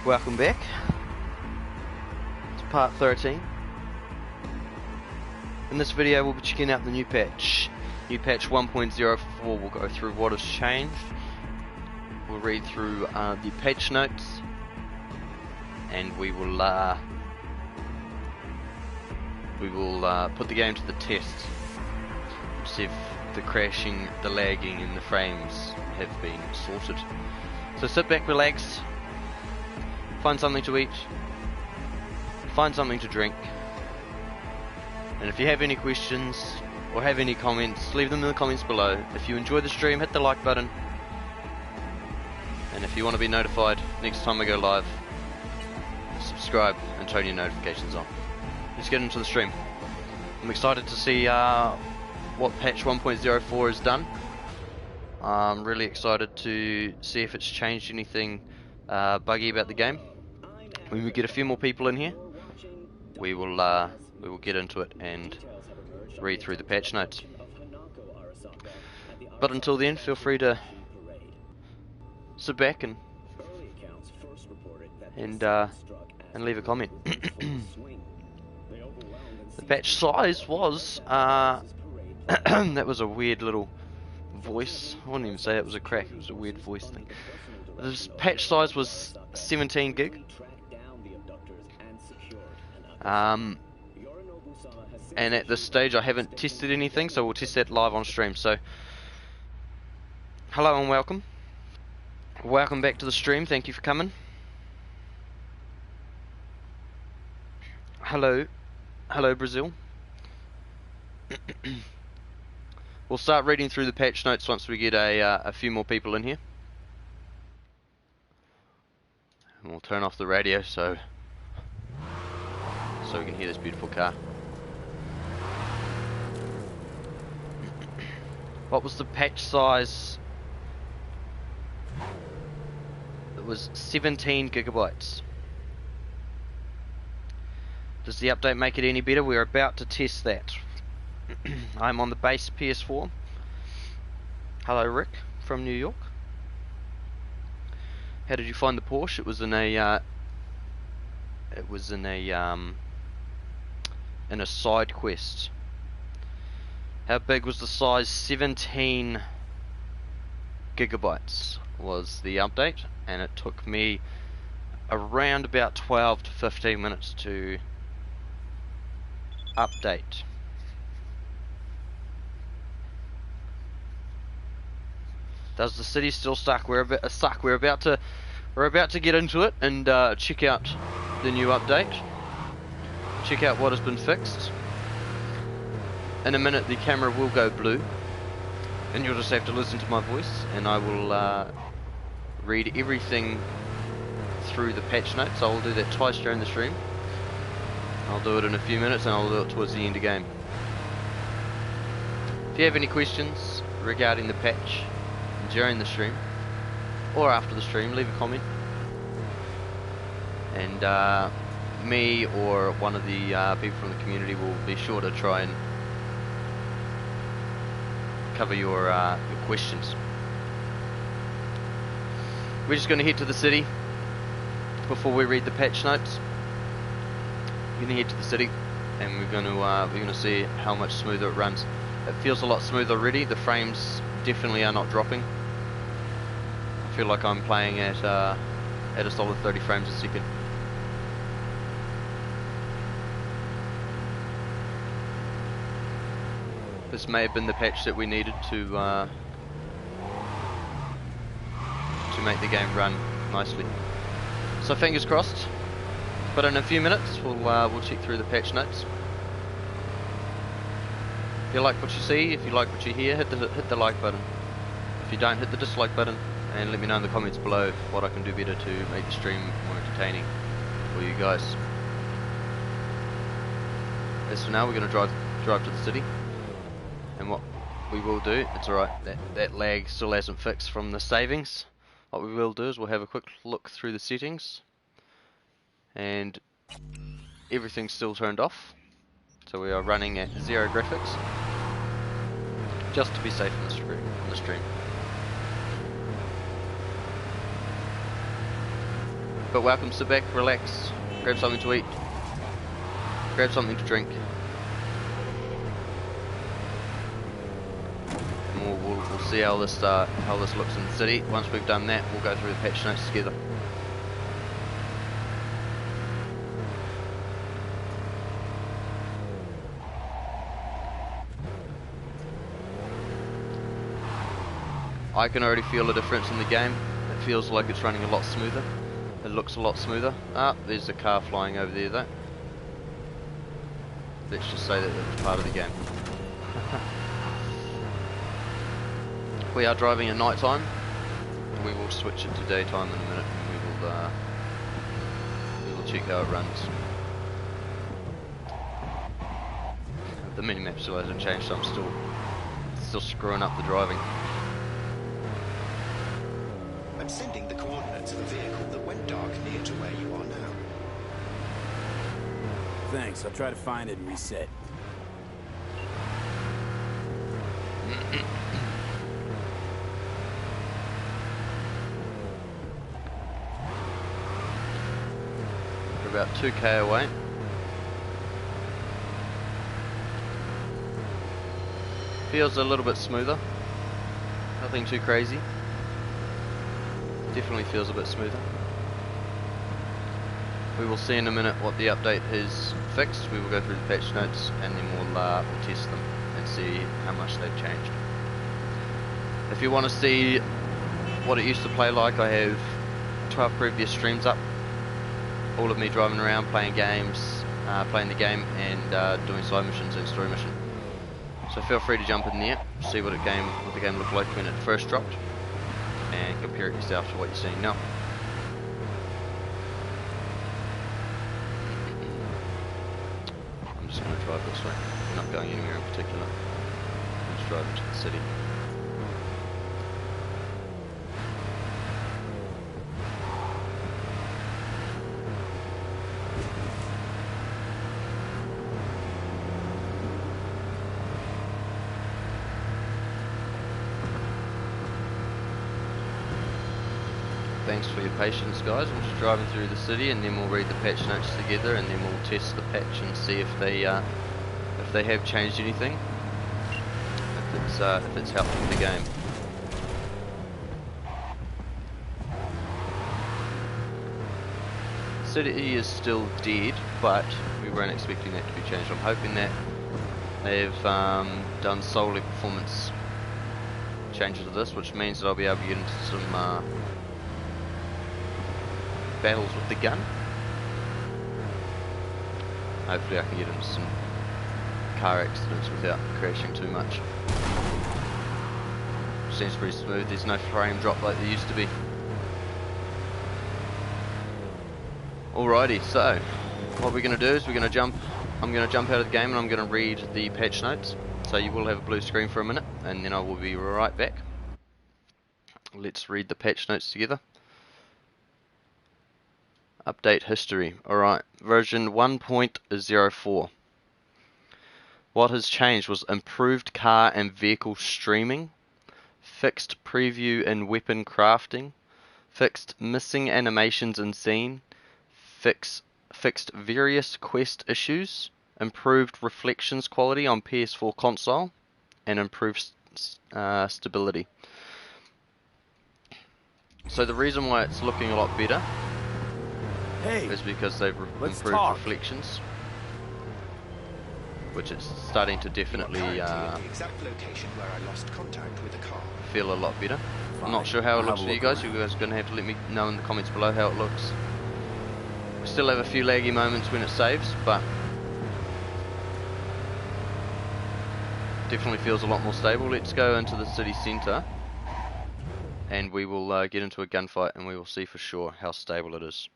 Welcome back. It's part 13. In this video we'll be checking out the new patch. New patch 1.04. We'll go through what has changed. We'll read through the patch notes. And we will put the game to the test. See if the crashing, the lagging and the frames have been sorted. So sit back, relax. Find something to eat, find something to drink, and if you have any questions or have any comments, leave them in the comments below. If you enjoy the stream, hit the like button, and if you want to be notified next time I go live, subscribe and turn your notifications on. Let's get into the stream. I'm excited to see what patch 1.04 has done. I'm really excited to see if it's changed anything buggy about the game. When we get a few more people in here, we will get into it and read through the patch notes. But until then, feel free to sit back and leave a comment. The patch size was that was a weird little voice. I wouldn't even say it was a crack. It was a weird voice thing. This patch size was 17 gig. And at this stage I haven't tested anything, so we'll test that live on stream. So hello and welcome. Welcome back to the stream. Thank you for coming. Hello Brazil. We'll start reading through the patch notes once we get a few more people in here. And we'll turn off the radio so we can hear this beautiful car. What was the patch size? It was 17 gigabytes. Does the update make it any better? We're about to test that. I'm on the base PS4. Hello Rick from New York. How did you find the Porsche? It was in a side quest. How big was the size? 17 gigabytes was the update, and it took me around about 12 to 15 minutes to update. Does the city still suck? We're about to get into it and check out the new update. Check out what has been fixed. In a minute the camera will go blue, and you'll just have to listen to my voice, and I will read everything through the patch notes. I will do that twice during the stream. I'll do it in a few minutes and I'll do it towards the end of the game. If you have any questions regarding the patch during the stream or after the stream, leave a comment, and me or one of the people from the community will be sure to try and cover your questions. We're just going to head to the city before we read the patch notes. We're going to head to the city, and we're going to see how much smoother it runs. It feels a lot smoother already. The frames definitely are not dropping. I feel like I'm playing at a solid 30 frames a second. This may have been the patch that we needed to make the game run nicely. So fingers crossed. But in a few minutes we'll check through the patch notes. If you like what you see, if you like what you hear, hit the like button. If you don't, hit the dislike button, and let me know in the comments below what I can do better to make the stream more entertaining for you guys. As for now, we're going to drive to the city, and what we will do, it's alright, that lag still hasn't fixed from the savings. What we will do is we'll have a quick look through the settings, and everything's still turned off, so we are running at 0 graphics, just to be safe on the stream. but welcome. Sit back, relax, grab something to eat, grab something to drink. And we'll see how this looks in the city. Once we've done that, we'll go through the patch notes together. I can already feel a difference in the game. It feels like it's running a lot smoother. It looks a lot smoother. Ah, there's a car flying over there though. Let's just say that it was part of the game. We are driving at night time. We will switch it to daytime in a minute, and we will check how it runs. The minimap still hasn't changed, so I'm still screwing up the driving. I'm sending the coordinates of a vehicle that went dark near to where you are now. Thanks, I'll try to find it and reset. We're about 2k away. Feels a little bit smoother. Nothing too crazy. Definitely feels a bit smoother. We will see in a minute what the update is fixed. We will go through the patch notes and then we'll test them and see how much they've changed. If you want to see what it used to play like, I have 12 previous streams up. All of me driving around, playing games, playing the game, and doing side missions and story missions. So feel free to jump in there, see what the game looked like when it first dropped, and compare it yourself to what you're seeing now. I'm just going to drive this way. I'm not going anywhere in particular. I'm just driving to the city. Thanks for your patience, guys. We're just driving through the city, and then we'll read the patch notes together, and then we'll test the patch and see if they have changed anything, if it's helping the game. City is still dead, but we weren't expecting that to be changed. I'm hoping that they've done solely performance changes to this, which means that I'll be able to get into some battles with the gun. Hopefully I can get into some car accidents without crashing too much. Seems pretty smooth. There's no frame drop like there used to be. Alrighty, so what we're going to do is I'm going to jump out of the game and I'm going to read the patch notes. So you will have a blue screen for a minute and then I will be right back. Let's read the patch notes together. Update history. Alright, version 1.04. What has changed was improved car and vehicle streaming, fixed preview and weapon crafting, fixed missing animations in scene, fixed various quest issues, improved reflections quality on PS4 console, and improved stability. So the reason why it's looking a lot better is because they've improved reflections, which is starting to definitely feel a lot better. I'm not sure how it looks for you guys. You guys are going to have to let me know in the comments below how it looks. We still have a few laggy moments when it saves, but definitely feels a lot more stable. Let's go into the city centre and we will get into a gunfight and we will see for sure how stable it is.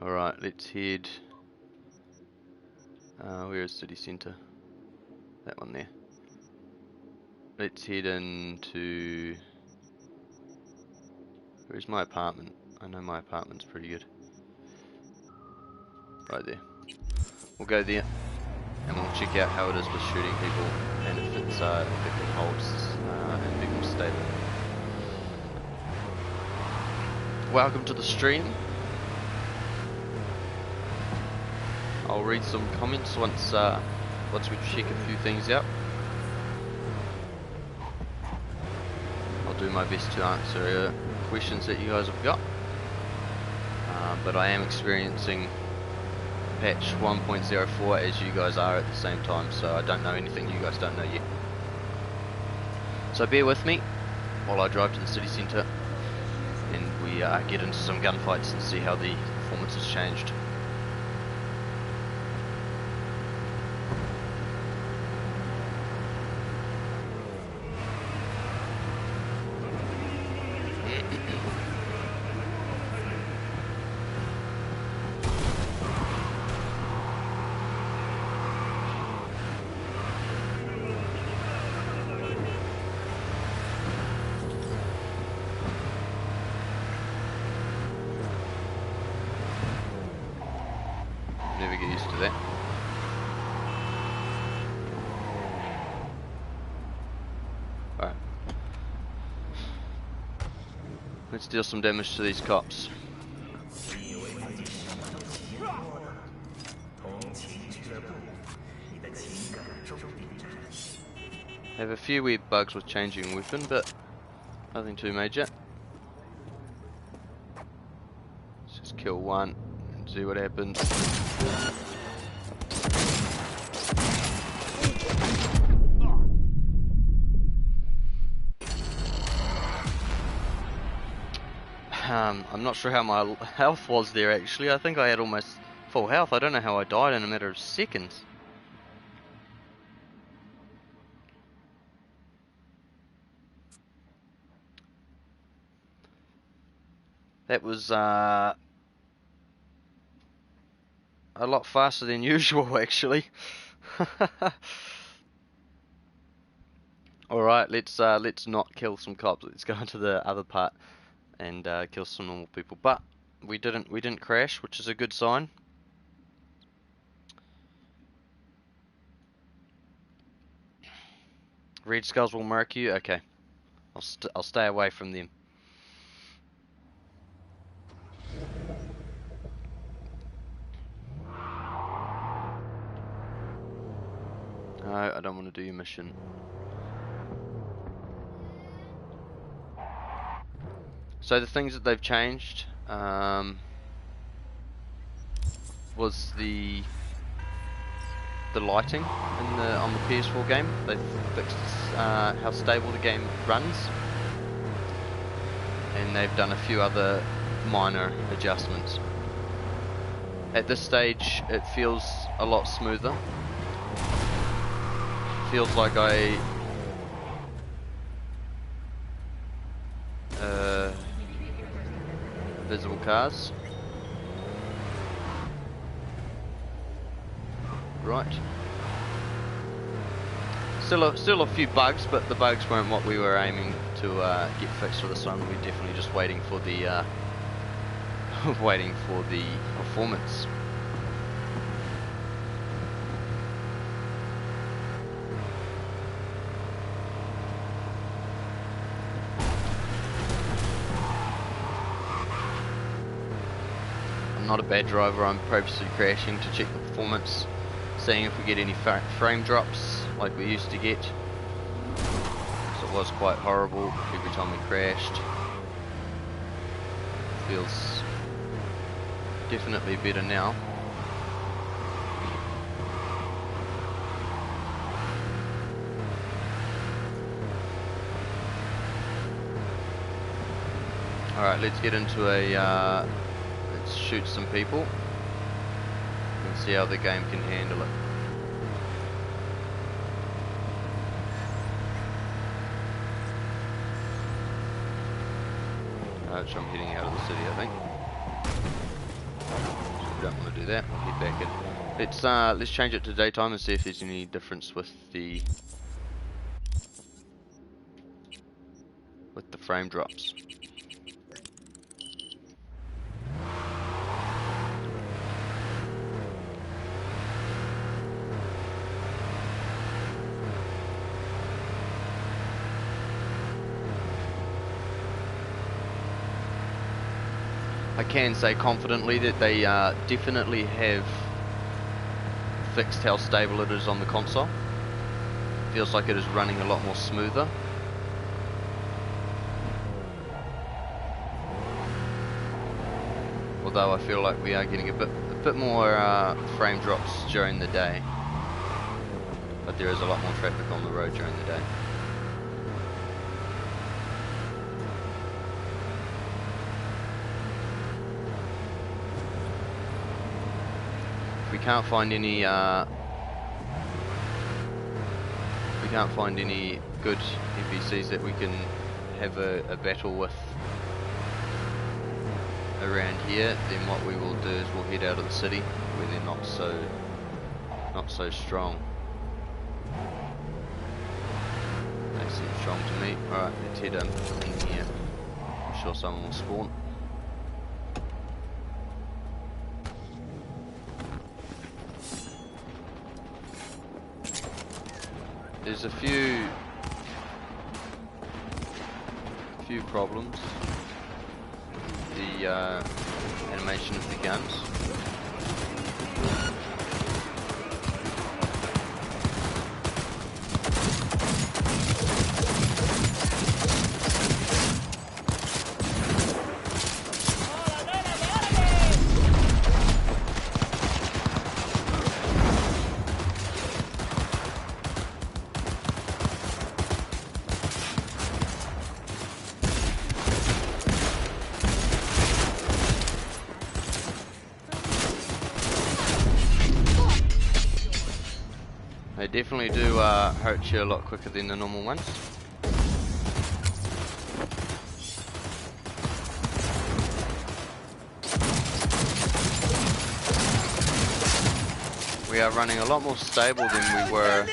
Alright, let's head. Where is city centre? That one there. Let's head into. Where's my apartment? I know my apartment's pretty good. Right there. We'll go there and we'll check out how it is with shooting people and if it can hold and be more stable. Welcome to the stream. I'll read some comments once we check a few things out. I'll do my best to answer questions that you guys have got. But I am experiencing patch 1.04 as you guys are at the same time, so I don't know anything you guys don't know yet. So bear with me while I drive to the city centre and we get into some gunfights and see how the performance has changed. Never get used to that. Alright. Let's deal some damage to these cops. Have a few weird bugs with changing weapon, but nothing too major. Let's just kill one and see what happens. I'm not sure how my health was there actually. I think I had almost full health. I don't know how I died in a matter of seconds. That was a lot faster than usual actually. Alright, let's not kill some cops. Let's go into the other part and kill some normal people. But we didn't crash, which is a good sign. Red skulls will mark you. Okay, I'll stay away from them. No, I don't want to do your mission. So the things that they've changed was the lighting on the PS4 game. They've fixed how stable the game runs, and they've done a few other minor adjustments. At this stage, it feels a lot smoother. Feels like visible cars. Right. Still a few bugs, but the bugs weren't what we were aiming to get fixed for this one. We're definitely just waiting for the performance. I'm not a bad driver. I'm purposely crashing to check the performance, seeing if we get any frame drops like we used to get. So it was quite horrible every time we crashed. Feels definitely better now. Alright, let's get into let's shoot some people and see how the game can handle it. So I'm heading out of the city, I think. So we don't want to do that. We'll head back in. Let's change it to daytime and see if there's any difference with the frame drops. I can say confidently that they definitely have fixed how stable it is on the console. Feels like it is running a lot more smoother. Although I feel like we are getting a bit more frame drops during the day. But there is a lot more traffic on the road during the day. We can't find any good NPCs that we can have a battle with around here. Then what we will do is we'll head out of the city where they're not so strong. They seem strong to me. Alright, let's head in here. I'm sure someone will spawn. There's a few problems. The animation of the guns. They definitely do hurt you a lot quicker than the normal ones. We are running a lot more stable than we were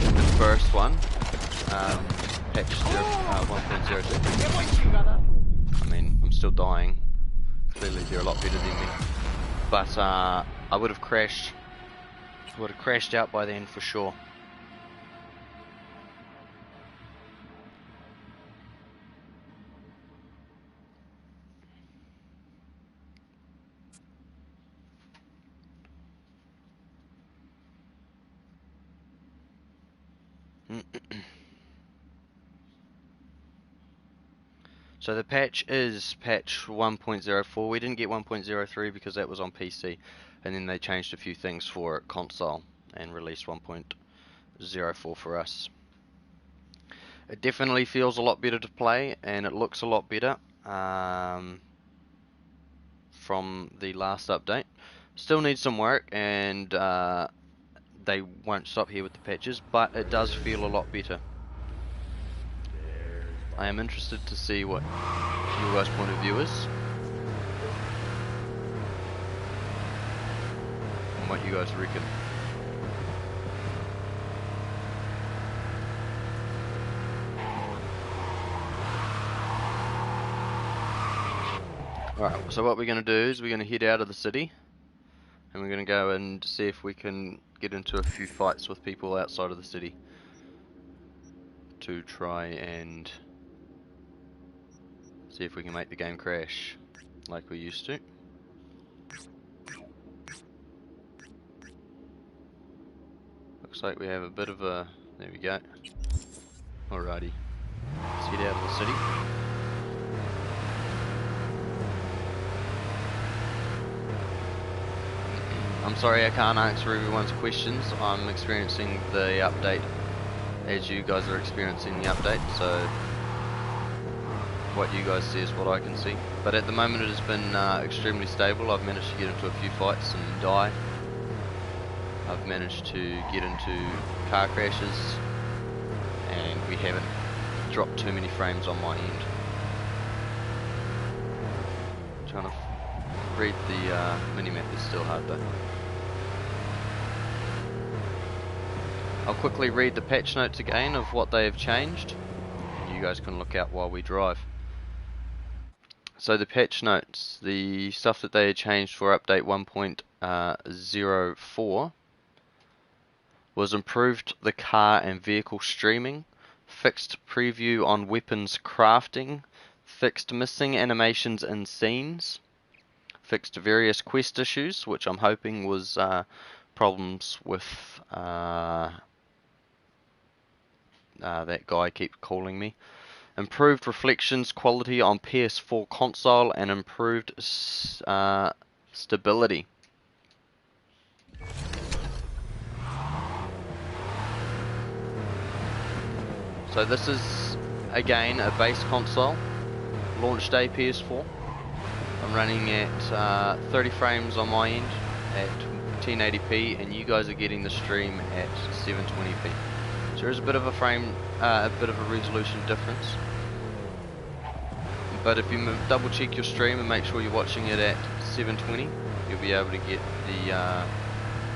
in the first one, patch 1.02. I mean, I'm still dying. Clearly they're a lot better than me. But I would have crashed out by then for sure. So the patch is patch 1.04. We didn't get 1.03 because that was on PC, and then they changed a few things for console and released 1.04 for us. It definitely feels a lot better to play, and it looks a lot better from the last update. Still needs some work, and they won't stop here with the patches, but it does feel a lot better. I am interested to see what your guys' point of view is, and what you guys reckon. Alright, so what we're going to do is we're going to head out of the city, and we're going to go and see if we can get into a few fights with people outside of the city to try and see if we can make the game crash like we used to. Looks like we have a bit of a... there we go. Alrighty. Let's head out of the city. I'm sorry I can't answer everyone's questions. I'm experiencing the update as you guys are experiencing the update, so what you guys see is what I can see. But at the moment it has been extremely stable. I've managed to get into a few fights and die. I've managed to get into car crashes, and we haven't dropped too many frames on my end. Trying to read the minimap is still hard though. I'll quickly read the patch notes again of what they have changed, and you guys can look out while we drive. So the patch notes, the stuff that they had changed for update 1.04 was improved the car and vehicle streaming, fixed preview on weapons crafting, fixed missing animations in scenes, fixed various quest issues, which I'm hoping was problems with that guy keeps calling me. Improved reflections quality on PS4 console and improved stability. So this is again a base console, launch day PS4. I'm running at 30 frames on my end at 1080p, and you guys are getting the stream at 720p. So there is a bit of a resolution difference. But if you double check your stream and make sure you're watching it at 720, you'll be able to get the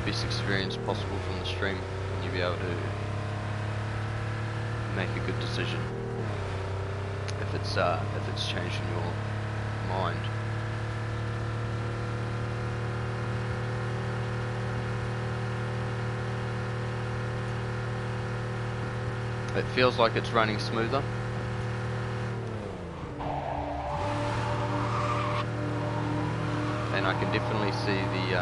best experience possible from the stream, and you'll be able to make a good decision if it's changing your mind. It feels like it's running smoother. And I can definitely see the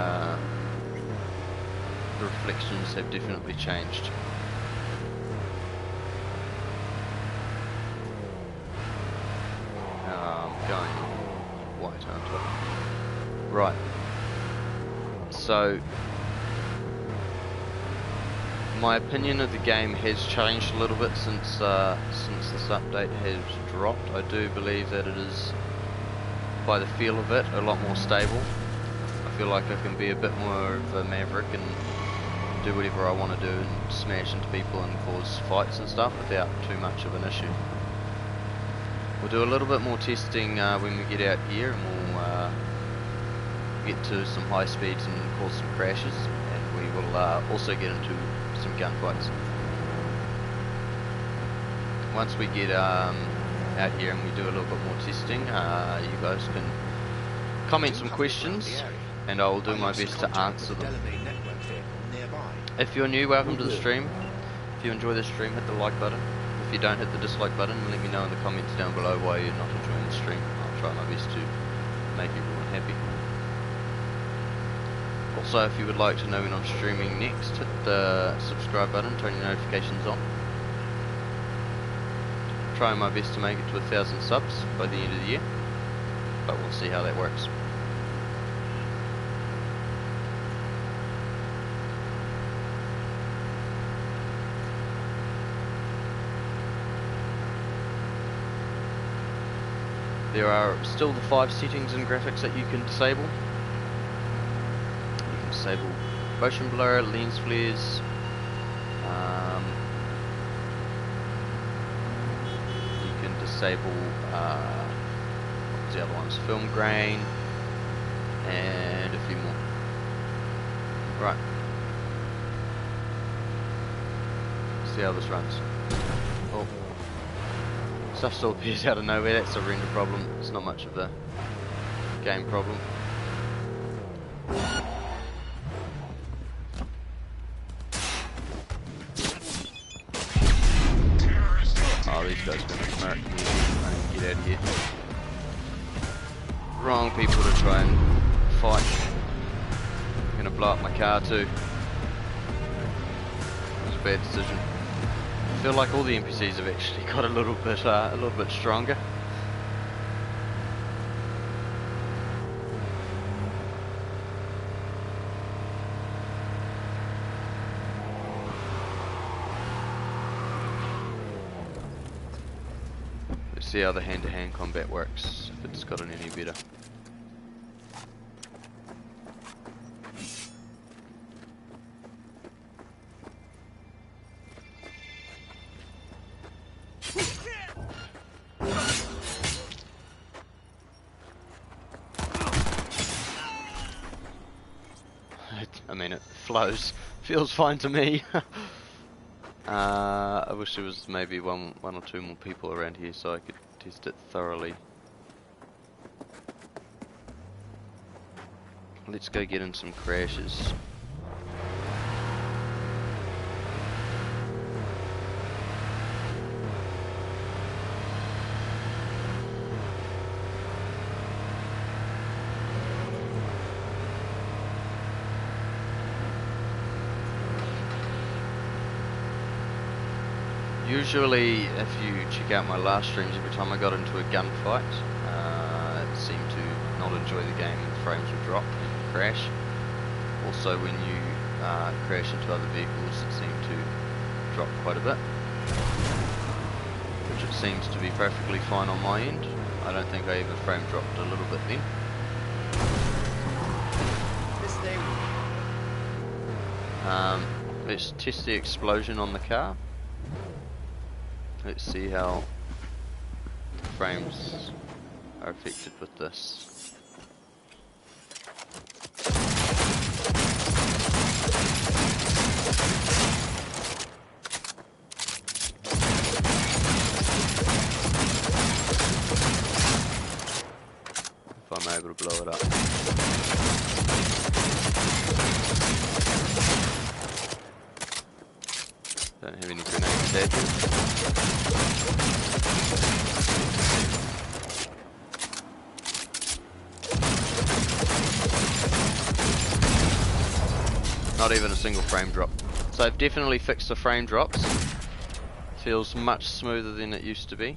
reflections have definitely changed. Going white, aren't I? Right. So my opinion of the game has changed a little bit since this update has dropped. I do believe that it is, by the feel of it, a lot more stable. I feel like I can be a bit more of a maverick and do whatever I want to do and smash into people and cause fights and stuff without too much of an issue. We'll do a little bit more testing when we get out here, and we'll get to some high speeds and cause some crashes, and we will also get into some gunfights. Once we get out here and we do a little bit more testing, you guys can comment some questions and I will do my best to answer them. If you're new, welcome to the stream. If you enjoy the stream, hit the like button. If you don't, hit the dislike button and let me know in the comments down below why you're not enjoying the stream. I'll try my best to make everyone happy. Also, if you would like to know when I'm streaming next, hit the subscribe button, turn your notifications on. Trying my best to make it to 1,000 subs by the end of the year, but we'll see how that works. There are still the 5 settings in graphics that you can disable. You can disable motion blur, lens flares, you can disable what's the other ones? Film grain, and a few more. Right. See how this runs. Oh. Stuff still appears out of nowhere. That's a render problem. It's not much of a game problem. Oh, these guys are gonna smack me. Get out of here. Wrong people to try and fight. I'm gonna blow up my car too. It was a bad decision. I feel like all the NPCs have actually got a little bit stronger. Let's see how the hand-to-hand combat works, if it's gotten any better. I mean, it flows. Feels fine to me. I wish there was maybe one or two more people around here so I could test it thoroughly. Let's go get in some crashes. Usually, if you check out my last streams, every time I got into a gunfight, it seemed to not enjoy the game and the frames would drop and crash. Also, when you crash into other vehicles, it seemed to drop quite a bit, which it seems to be perfectly fine on my end. I don't think I even frame dropped a little bit then. Let's test the explosion on the car. Let's see how the frames are affected with this. If I'm able to blow it up. Don't have any grenades there. Not even a single frame drop. So I've definitely fixed the frame drops. Feels much smoother than it used to be.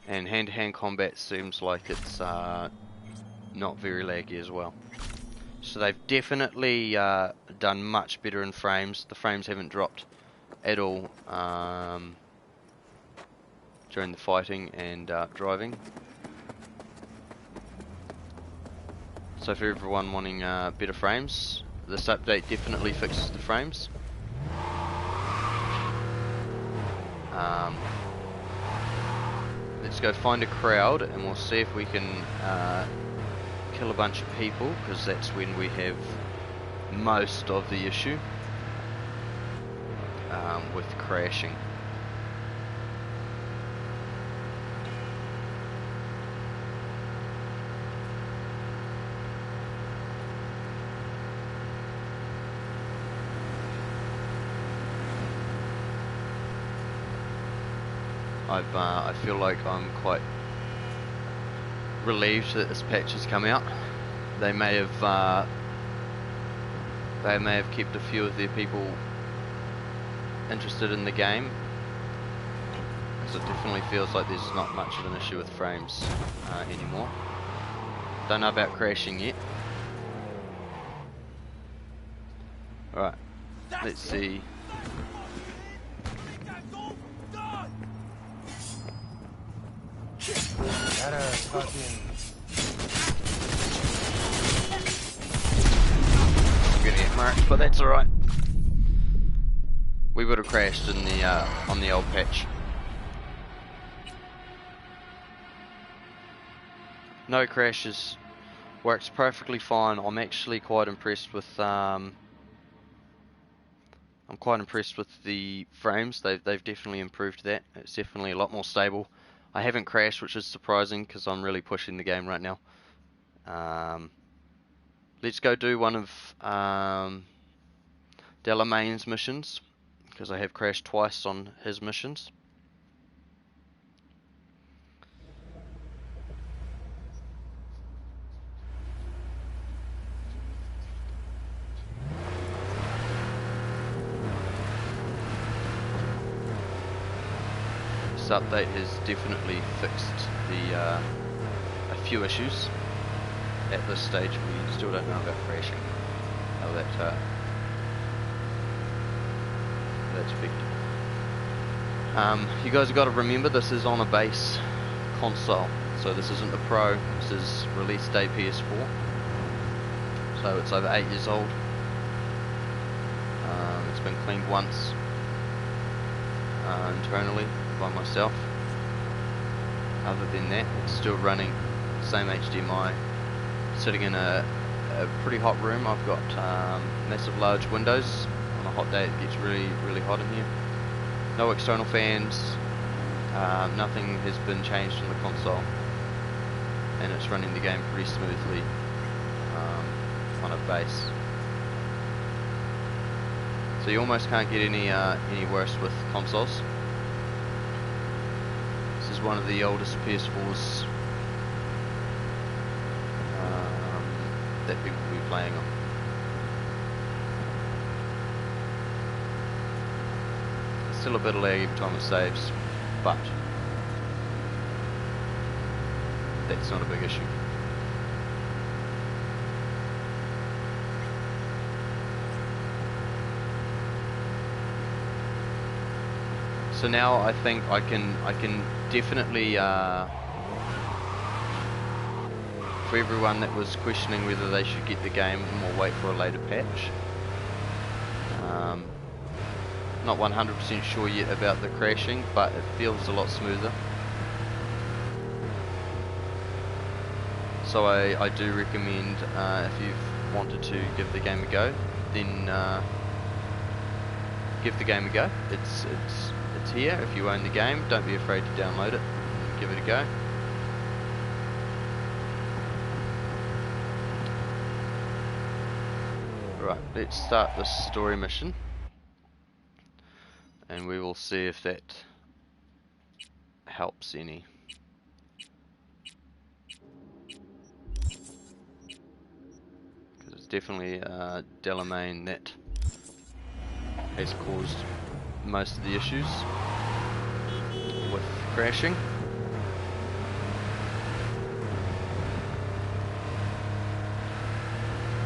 And hand-to-hand combat seems like it's not very laggy as well. So they've definitely done much better in frames. The frames haven't dropped at all during the fighting and driving. So for everyone wanting better frames, this update definitely fixes the frames. Let's go find a crowd and we'll see if we can kill a bunch of people, because that's when we have most of the issue with crashing. I feel like I'm quite relieved that this patch has come out. They may have kept a few of their people interested in the game, so it definitely feels like there's not much of an issue with frames anymore. Don't know about crashing yet. Alright, let's see. I'm gonna get marked, but that's alright. We would have crashed in the on the old patch. No crashes. Works perfectly fine. I'm actually quite impressed with I'm quite impressed with the frames. They've definitely improved that. It's definitely a lot more stable. I haven't crashed, which is surprising because I'm really pushing the game right now. Let's go do one of Delamain's missions, because I have crashed twice on his missions. This update has definitely fixed the a few issues. At this stage, we still don't know about crashing. How that's affected. You guys have got to remember this is on a base console, so this isn't the Pro. This is release day PS4, so it's over 8 years old. It's been cleaned once internally by myself. Other than that, it's still running same HDMI, sitting in a pretty hot room. I've got massive large windows. On a hot day it gets really hot in here. No external fans, nothing has been changed on the console, and it's running the game pretty smoothly on a base. So you almost can't get any worse with consoles. This is one of the oldest PS4s that people will be playing on. It's still a bit of lag every time it saves, but that's not a big issue. So now I think I can definitely for everyone that was questioning whether they should get the game or wait for a later patch. Not 100% sure yet about the crashing, but it feels a lot smoother. So I do recommend if you've wanted to give the game a go, then give the game a go. It's here. If you own the game, don't be afraid to download it and give it a go. Right, let's start this story mission, and we will see if that helps any. Because it's definitely Delamain that has caused most of the issues with crashing.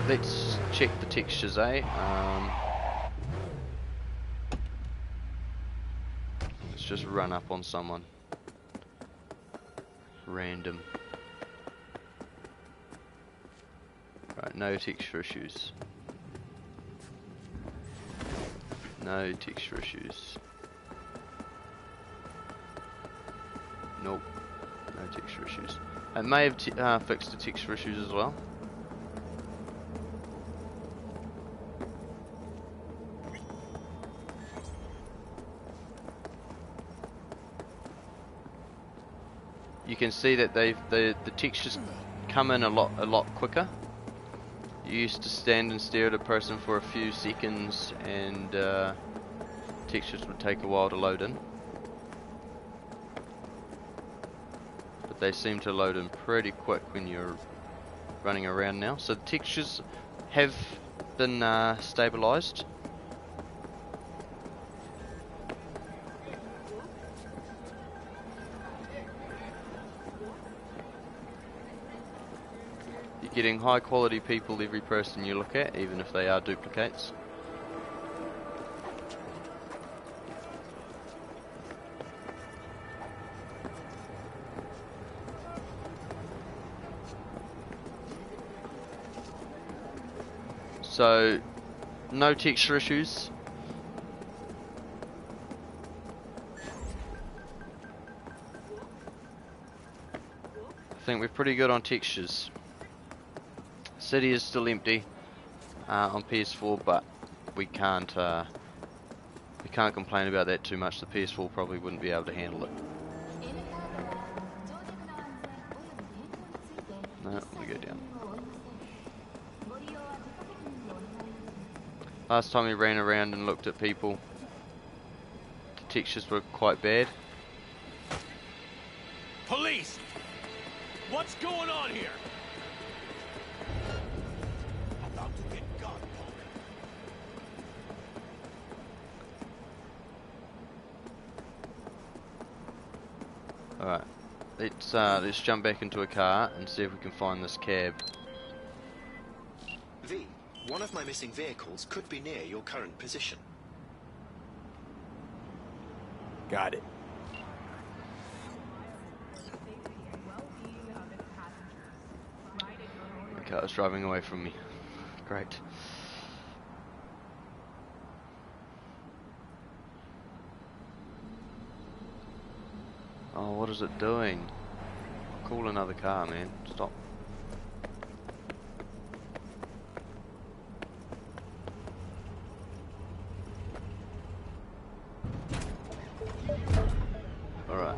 Let's check the textures, eh? Let's just run up on someone. Random. Right, no texture issues. No texture issues. Nope. No texture issues. It may have fixed the texture issues as well. You can see that the textures come in a lot quicker. You used to stand and stare at a person for a few seconds and textures would take a while to load in. But they seem to load in pretty quick when you're running around now. So the textures have been stabilized. Getting high quality people every person you look at, even if they are duplicates. So, no texture issues. I think we're pretty good on textures. City is still empty on PS4, but we can't complain about that too much. The PS4 probably wouldn't be able to handle it. No, we go down. Last time we ran around and looked at people, the textures were quite bad. Police! What's going on here? Alright, let's jump back into a car and see if we can find this cab. V, one of my missing vehicles could be near your current position. Got it. The car's driving away from me. Great. Oh, what is it doing? Call another car, man. Stop. Alright.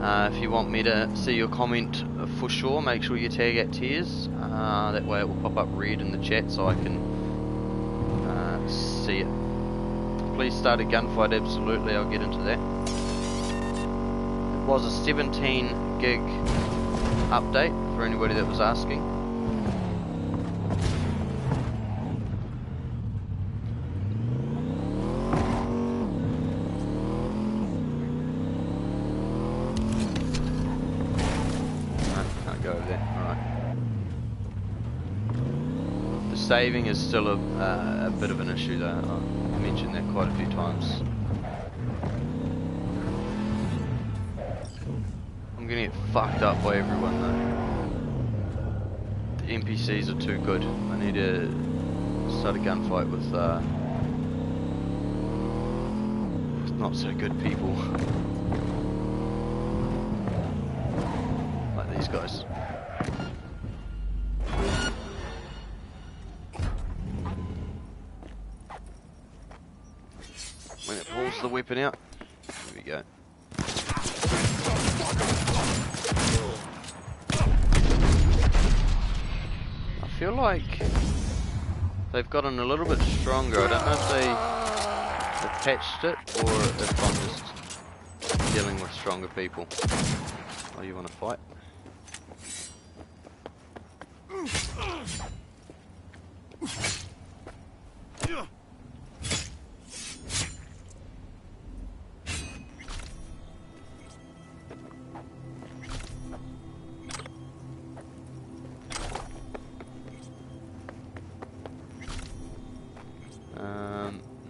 If you want me to see your comment for sure, make sure you tag at Tears. That way it will pop up red in the chat so I can see it. Please start a gunfight, absolutely, I'll get into that. It was a 17 gig update for anybody that was asking. Saving is still a bit of an issue though. I've mentioned that quite a few times. I'm gonna get fucked up by everyone though. The NPCs are too good. I need to start a gunfight with not so good people. Like these guys. When it pulls the weapon out, there we go. I feel like they've gotten a little bit stronger. I don't know if they've patched it or if I'm just dealing with stronger people. Oh, you want to fight?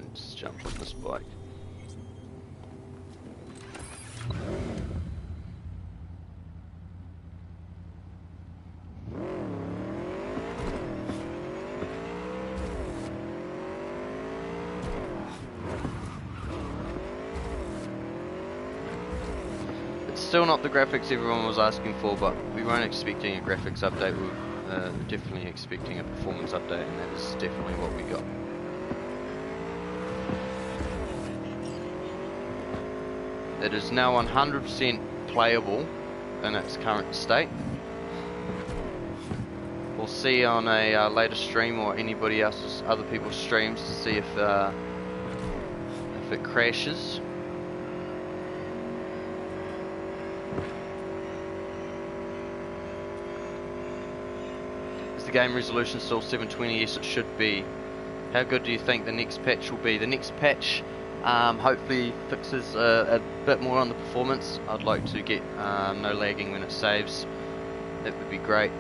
Let's jump on this bike. It's still not the graphics everyone was asking for, but we weren't expecting a graphics update. We were definitely expecting a performance update, and that is definitely what we got. It is now 100% playable in its current state. We'll see on a later stream or anybody else's, other people's streams, to see if it crashes. Is the game resolution still 720? Yes, it should be. How good do you think the next patch will be? The next patch hopefully fixes a bit more on the performance. I'd like to get no lagging when it saves. That would be great.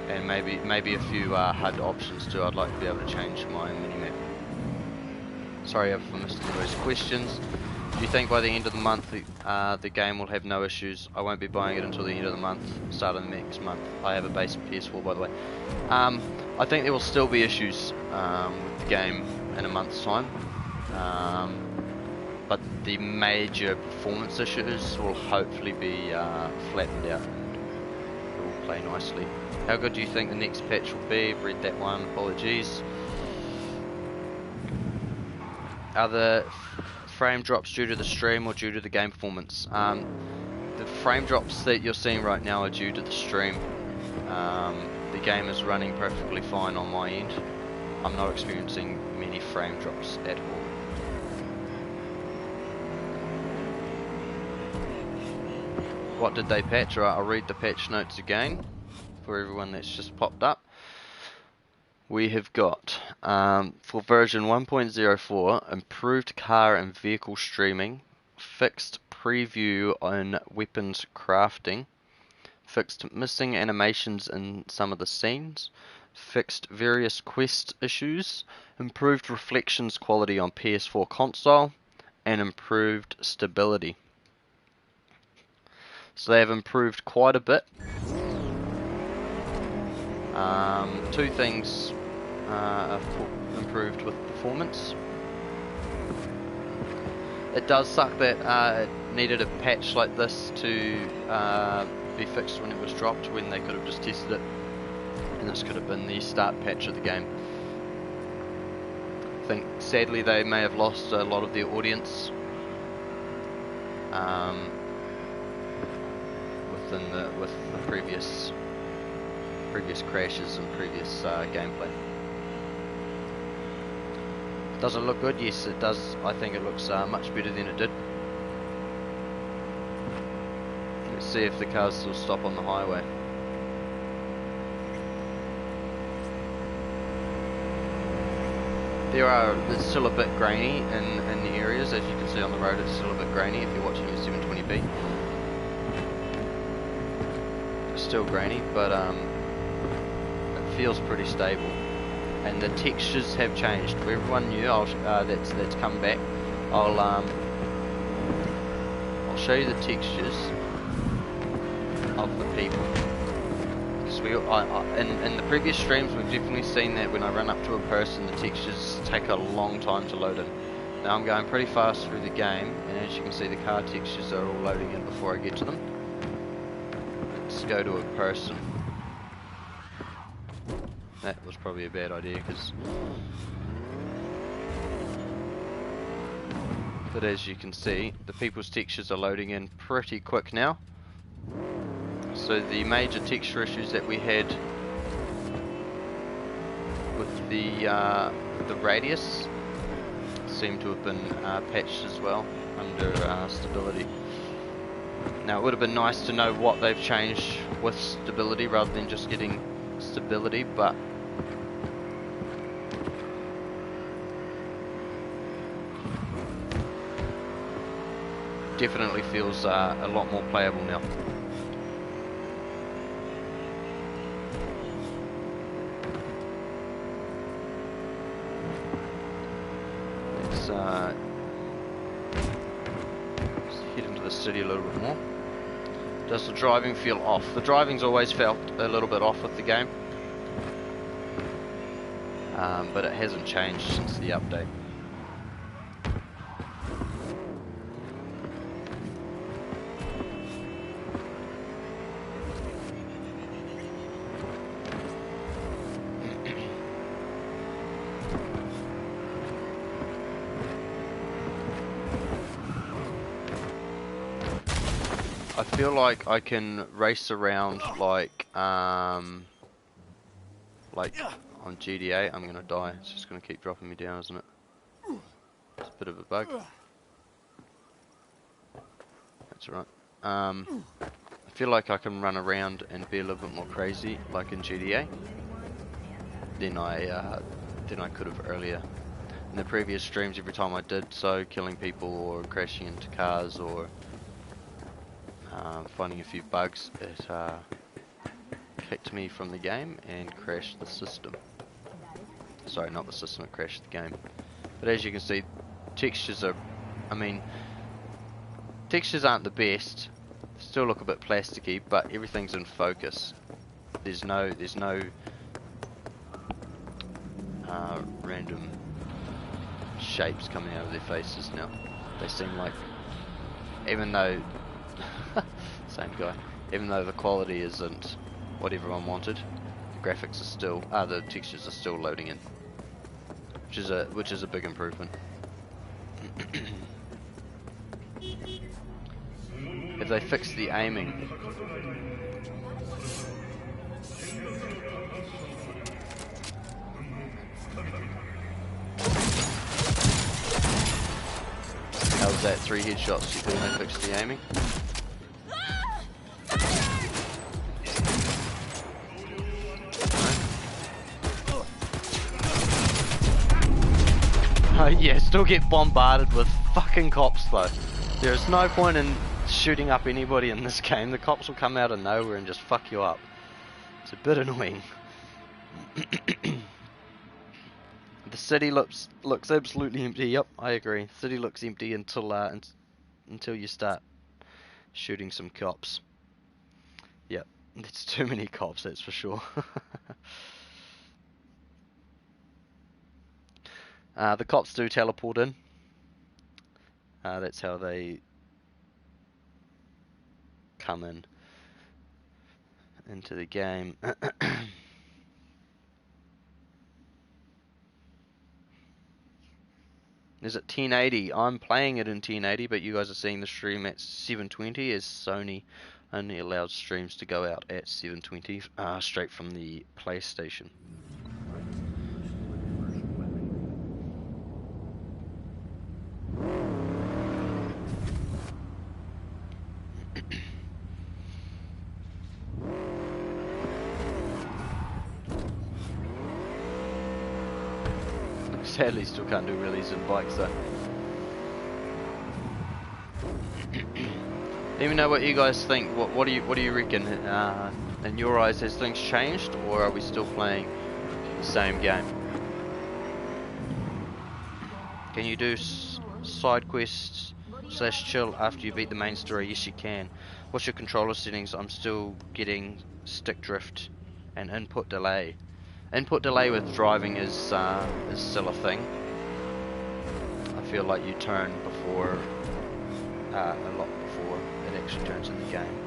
And maybe a few HUD options too. I'd like to be able to change my minimap. Sorry if I missed those questions. Do you think by the end of the month the game will have no issues? I won't be buying it until the end of the month, start of the next month. I have a base PS4 by the way. I think there will still be issues with the game in a month's time. But the major performance issues will hopefully be flattened out and it will play nicely. How good do you think the next patch will be? I've read that one, apologies. Are the frame drops due to the stream or due to the game performance? The frame drops that you're seeing right now are due to the stream. The game is running perfectly fine on my end. I'm not experiencing many frame drops at all. What did they patch? Right, I'll read the patch notes again for everyone that's just popped up. We have got, for version 1.04, improved car and vehicle streaming, fixed preview on weapons crafting, fixed missing animations in some of the scenes, fixed various quest issues, improved reflections quality on PS4 console, and improved stability. So they have improved quite a bit. Two things improved with performance. It does suck that it needed a patch like this to be fixed when it was dropped, when they could have just tested it, and this could have been the start patch of the game. I think sadly they may have lost a lot of their audience with the previous crashes and previous gameplay. Does it look good? Yes, it does. I think it looks much better than it did. Let's see if the cars still stop on the highway. It's still a bit grainy in the areas, as you can see on the road. It's still a bit grainy if you're watching at 720p. It's still grainy, but it feels pretty stable. And the textures have changed. For everyone new, that's come back, I'll show you the textures of the people. In the previous streams, we've definitely seen that when I run up to a person, the textures take a long time to load in. Now I'm going pretty fast through the game, and as you can see, the car textures are all loading in before I get to them. Let's go to a person. That was probably a bad idea, but as you can see, the people's textures are loading in pretty quick now. So the major texture issues that we had with the radius seem to have been patched as well under stability. Now it would have been nice to know what they've changed with stability rather than just getting stability, but definitely feels a lot more playable now. Let's head into the city a little bit more. Does the driving feel off? The driving's always felt a little bit off with the game, but it hasn't changed since the update. I feel like I can race around like on GTA. I'm gonna die. It's just gonna keep dropping me down, isn't it? It's a bit of a bug. That's right. I feel like I can run around and be a little bit more crazy, like in GTA, than I could have earlier. In the previous streams, every time I did so, killing people or crashing into cars or finding a few bugs, it kicked me from the game and crashed the system. Sorry, not the system, it crashed the game. But as you can see, textures are, textures aren't the best. Still look a bit plasticky, but everything's in focus. There's no random shapes coming out of their faces now. They seem like, even though same guy, even though the quality isn't what everyone wanted, the graphics are still, the textures are still loading in, which is a big improvement. Have they fixed the aiming? How's that? 3 headshots. You think they fixed the aiming? Yeah, still get bombarded with fucking cops though. There is no point in shooting up anybody in this game. The cops will come out of nowhere and just fuck you up. It's a bit annoying. The city looks absolutely empty. Yep, I agree. The city looks empty until you start shooting some cops. Yep, it's too many cops, that's for sure. The cops do teleport in. That's how they come into the game. Is it 1080? I'm playing it in 1080, but you guys are seeing the stream at 720, as Sony only allows streams to go out at 720 straight from the PlayStation. Sadly, still can't do wheelies in bikes though. Let me know what you guys think. What do you reckon? In your eyes, has things changed, or are we still playing the same game? Can you do side quests / chill after you beat the main story? Yes, you can. What's your controller settings? I'm still getting stick drift and input delay. Input delay with driving is still a thing. I feel like you turn before a lot before it actually turns in the game.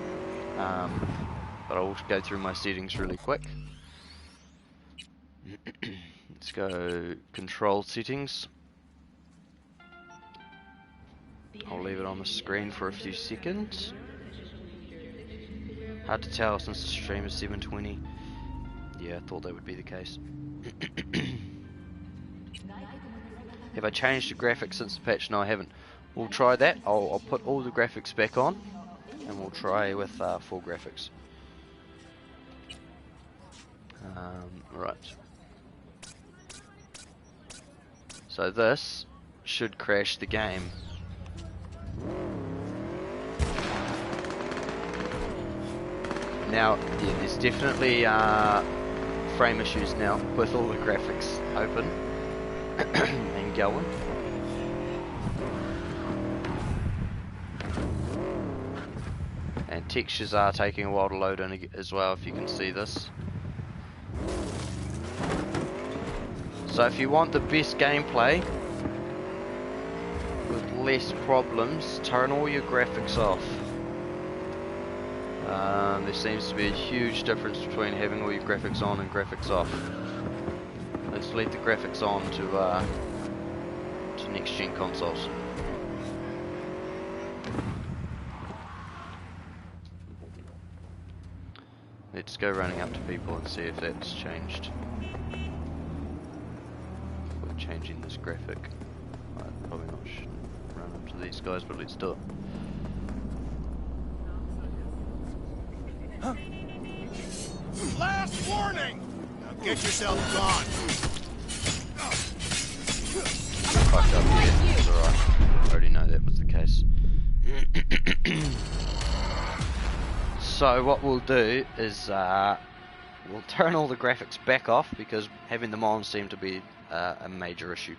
But I'll go through my settings really quick. Let's go control settings. I'll leave it on the screen for a few seconds. Hard to tell since the stream is 720. Yeah, I thought that would be the case. Have I changed the graphics since the patch? No, I haven't. We'll try that. I'll put all the graphics back on, and we'll try with full graphics. Right. So this should crash the game. Now, yeah, there's definitely frame issues now with all the graphics open and going. And textures are taking a while to load in as well, if you can see this. So if you want the best gameplay with less problems, turn all your graphics off. There seems to be a huge difference between having all your graphics on and graphics off. Let's leave the graphics on to next gen consoles. Let's go running up to people and see if that's changed. We're changing this graphic. I probably not should run up to these guys, but let's do it. Huh? Last warning! Now get yourself gone. Fucked up here. It's alright. I already know that was the case. So what we'll do is we'll turn all the graphics back off because having them on seemed to be a major issue.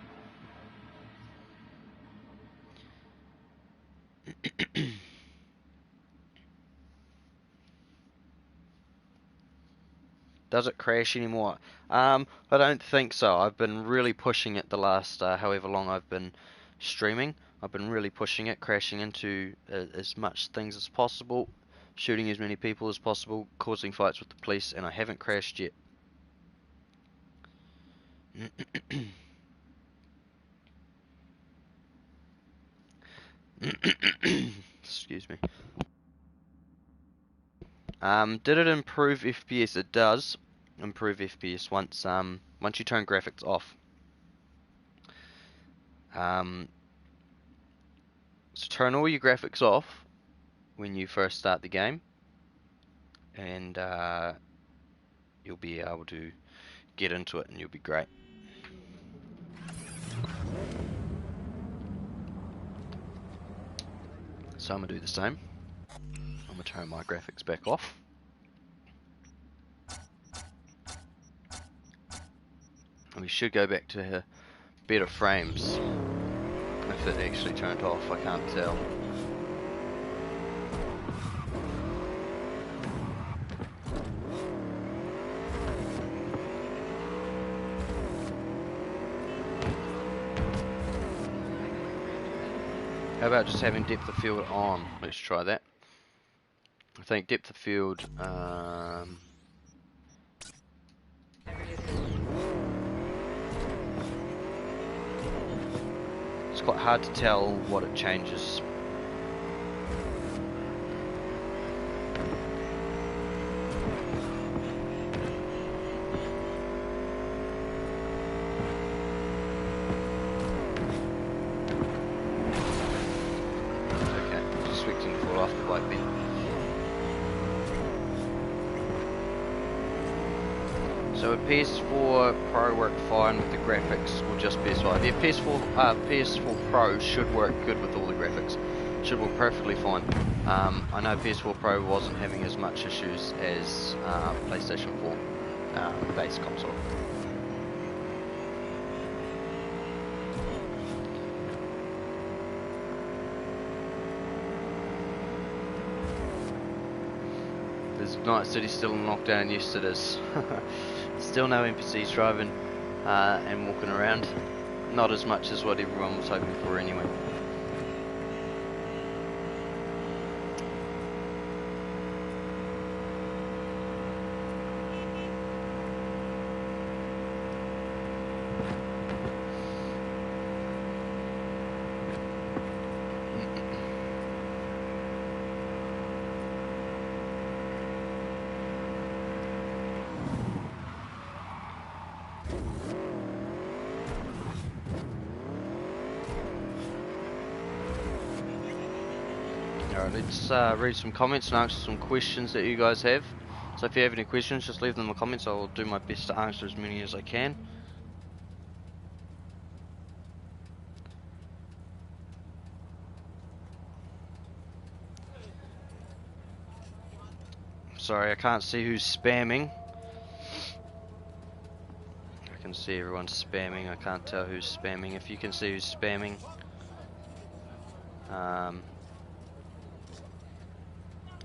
Does it crash anymore? I don't think so. I've been really pushing it the last however long I've been streaming. I've been really pushing it, crashing into as much things as possible, shooting as many people as possible, causing fights with the police, and I haven't crashed yet. Excuse me. Did it improve FPS? It does improve FPS once you turn graphics off. So turn all your graphics off when you first start the game, and you'll be able to get into it, and you'll be great. So I'm gonna do the same. I'm gonna turn my graphics back off. And we should go back to better frames. If it actually turned off, I can't tell. How about just having depth of field on? Let's try that. I think depth of field, quite hard to tell what it changes. Okay, just expecting to fall off the bike then. So a PS4 Pro worked fine with the graphics, or just PS5. Yeah, PS4 Pro should work good with all the graphics. Should work perfectly fine. I know PS4 Pro wasn't having as much issues as PlayStation 4 base console. There's Night City still in lockdown, yes it is. Still no NPCs driving and walking around. Not as much as what everyone was hoping for anyway. Alright, let's read some comments and answer some questions that you guys have. So if you have any questions, just leave them in the comments. I'll do my best to answer as many as I can. Sorry, I can't see who's spamming. I can see everyone's spamming. I can't tell who's spamming. If you can see who's spamming,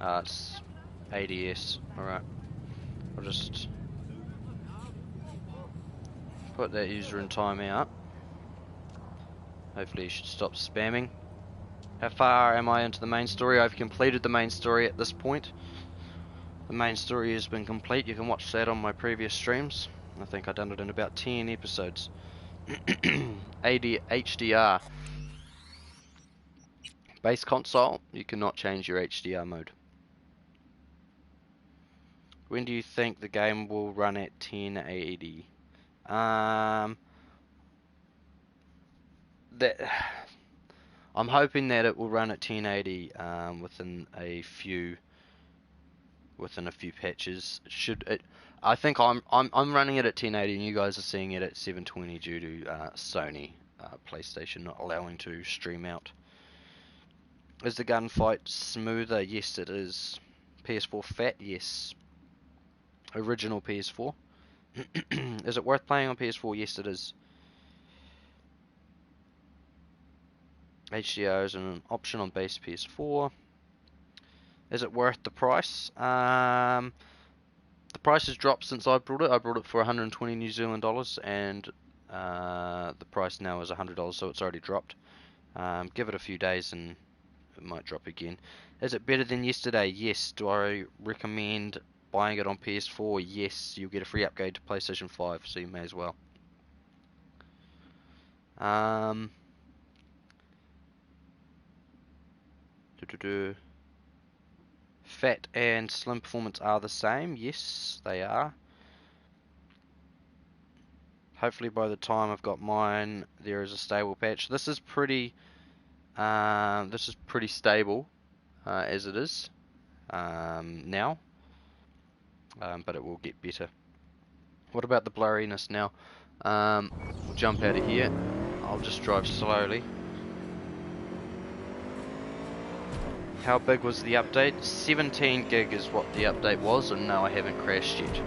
it's ADS. Alright, I'll just put that user in timeout. Hopefully you should stop spamming. How far am I into the main story? I've completed the main story at this point. The main story has been complete. You can watch that on my previous streams. I think I've done it in about 10 episodes. HDR. Base console, you cannot change your HDR mode. When do you think the game will run at 1080? I'm hoping that it will run at 1080 within a few patches. I think I'm running it at 1080 and you guys are seeing it at 720 due to Sony PlayStation not allowing to stream out. Is the gunfight smoother? Yes, it is. PS4 fat? Yes. Original PS4. Is it worth playing on PS4? Yes, it is. HDR is an option on base PS4. Is it worth the price? The price has dropped since I brought it. I brought it for 120 New Zealand dollars, and the price now is $100, so it's already dropped. Give it a few days and it might drop again. Is it better than yesterday? Yes. Do I recommend buying it on PS4? Yes. You'll get a free upgrade to PlayStation 5, so you may as well. Fat and slim performance are the same. Yes, they are. Hopefully by the time I've got mine, there is a stable patch. This is pretty stable as it is now, but it will get better. What about the blurriness now? We'll jump out of here. I'll just drive slowly. How big was the update? 17 gig is what the update was, and no, I haven't crashed yet.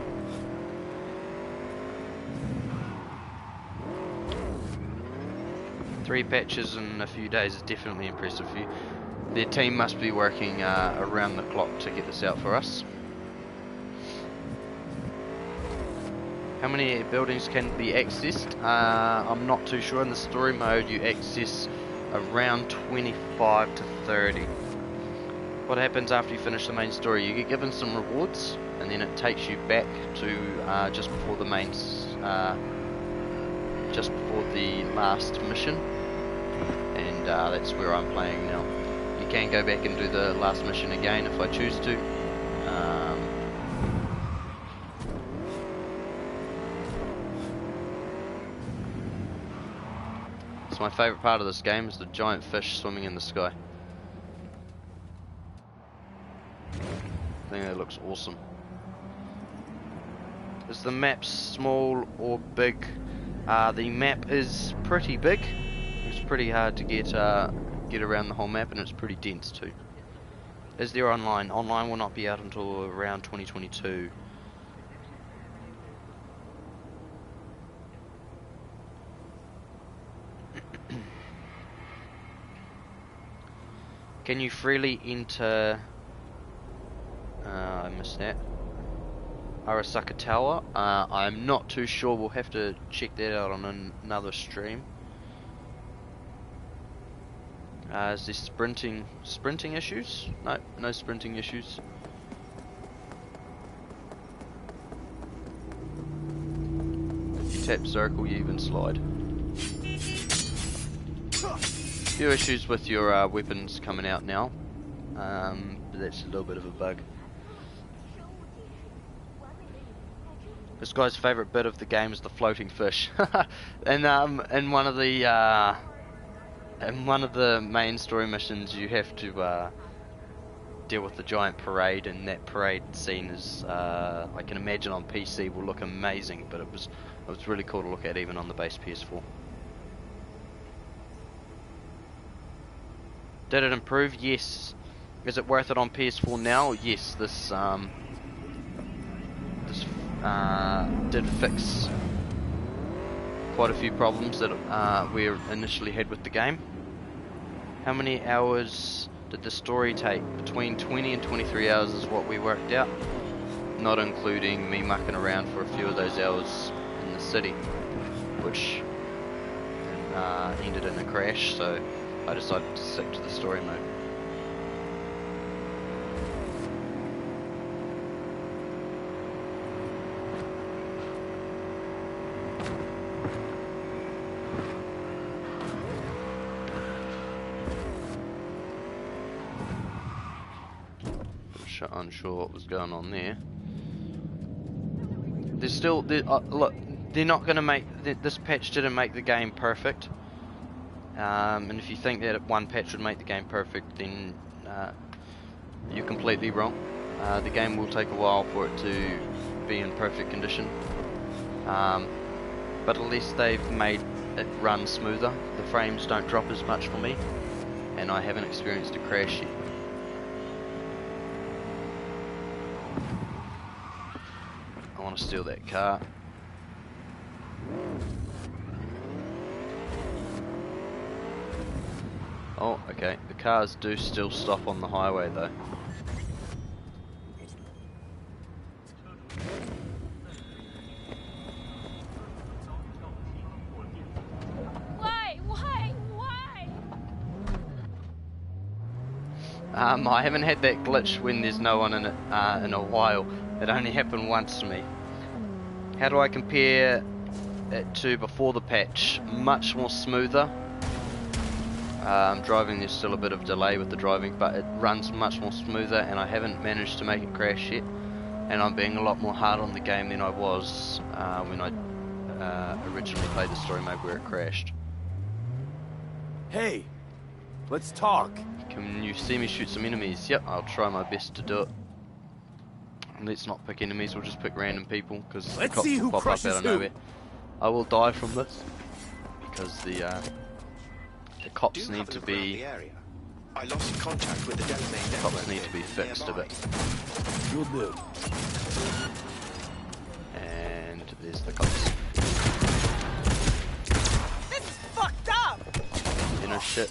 Three patches in a few days is definitely impressive. Their team must be working around the clock to get this out for us. How many buildings can be accessed? I'm not too sure. In the story mode you access around 25 to 30. What happens after you finish the main story? You get given some rewards, and then it takes you back to just before the last mission, and that's where I'm playing now. You can go back and do the last mission again if I choose to. So my favourite part of this game is the giant fish swimming in the sky. I think that looks awesome. Is the map small or big? The map is pretty big. It's pretty hard to get around the whole map, and it's pretty dense too. Is there online? Online will not be out until around 2022. Can you freely enter? I missed that. Arasaka Tower. I'm not too sure. We'll have to check that out on another stream. Is there sprinting issues? No, no sprinting issues. If you tap circle, you even slide. Few issues with your weapons coming out now, but that's a little bit of a bug. This guy's favourite bit of the game is the floating fish, and in one of the main story missions, you have to deal with the giant parade, and that parade scene is I can imagine on PC will look amazing, but it was really cool to look at even on the base PS4. Did it improve? Yes. Is it worth it on PS4 now? Yes. This did fix quite a few problems that we initially had with the game. How many hours did the story take? Between 20 and 23 hours is what we worked out, not including me mucking around for a few of those hours in the city, which ended in a crash, so I decided to stick to the story mode. Unsure what was going on there. There's still look. They're not going to make this patch didn't make the game perfect. And if you think that one patch would make the game perfect, then you're completely wrong. The game will take a while for it to be in perfect condition. But at least they've made it run smoother. The frames don't drop as much for me, and I haven't experienced a crash yet. I want to steal that car. Oh, okay. The cars do still stop on the highway though. I haven't had that glitch when there's no one in it in a while. It only happened once to me. How do I compare it to before the patch? Much more smoother. Driving, there's still a bit of delay with the driving, but it runs much more smoother, and I haven't managed to make it crash yet. And I'm being a lot more hard on the game than I was when I originally played the story mode where it crashed. Hey, let's talk. Can you see me shoot some enemies? Yep, I'll try my best to do it. Let's not pick enemies, we'll just pick random people, because the cops will pop up out of nowhere. I will die from this, because the cops need to be... I lost contact with the detonating network. Cops need to be fixed a bit. You'll do. And there's the cops. This is fucked up! You know, shit.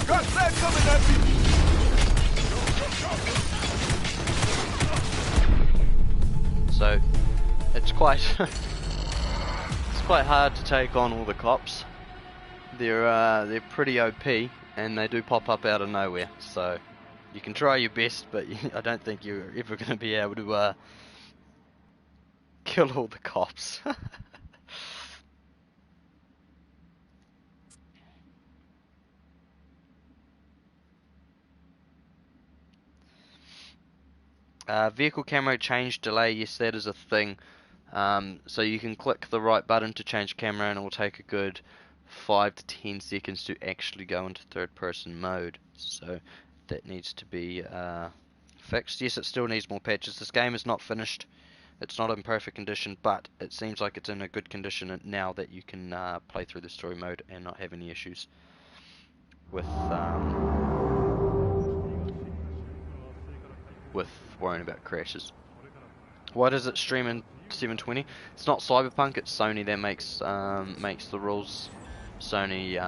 Got that coming at me! So, it's quite it's quite hard to take on all the cops. They're pretty OP, and they do pop up out of nowhere. So, you can try your best, but I don't think you're ever going to be able to kill all the cops. Vehicle camo change delay, yes, that is a thing. So you can click the right button to change camera and it will take a good 5 to 10 seconds to actually go into third person mode. So that needs to be fixed. Yes, it still needs more patches. This game is not finished. It's not in perfect condition, but it seems like it's in a good condition now that you can play through the story mode and not have any issues with worrying about crashes. Why does it stream in 720? It's not CyberPunk, it's Sony that makes the rules. Sony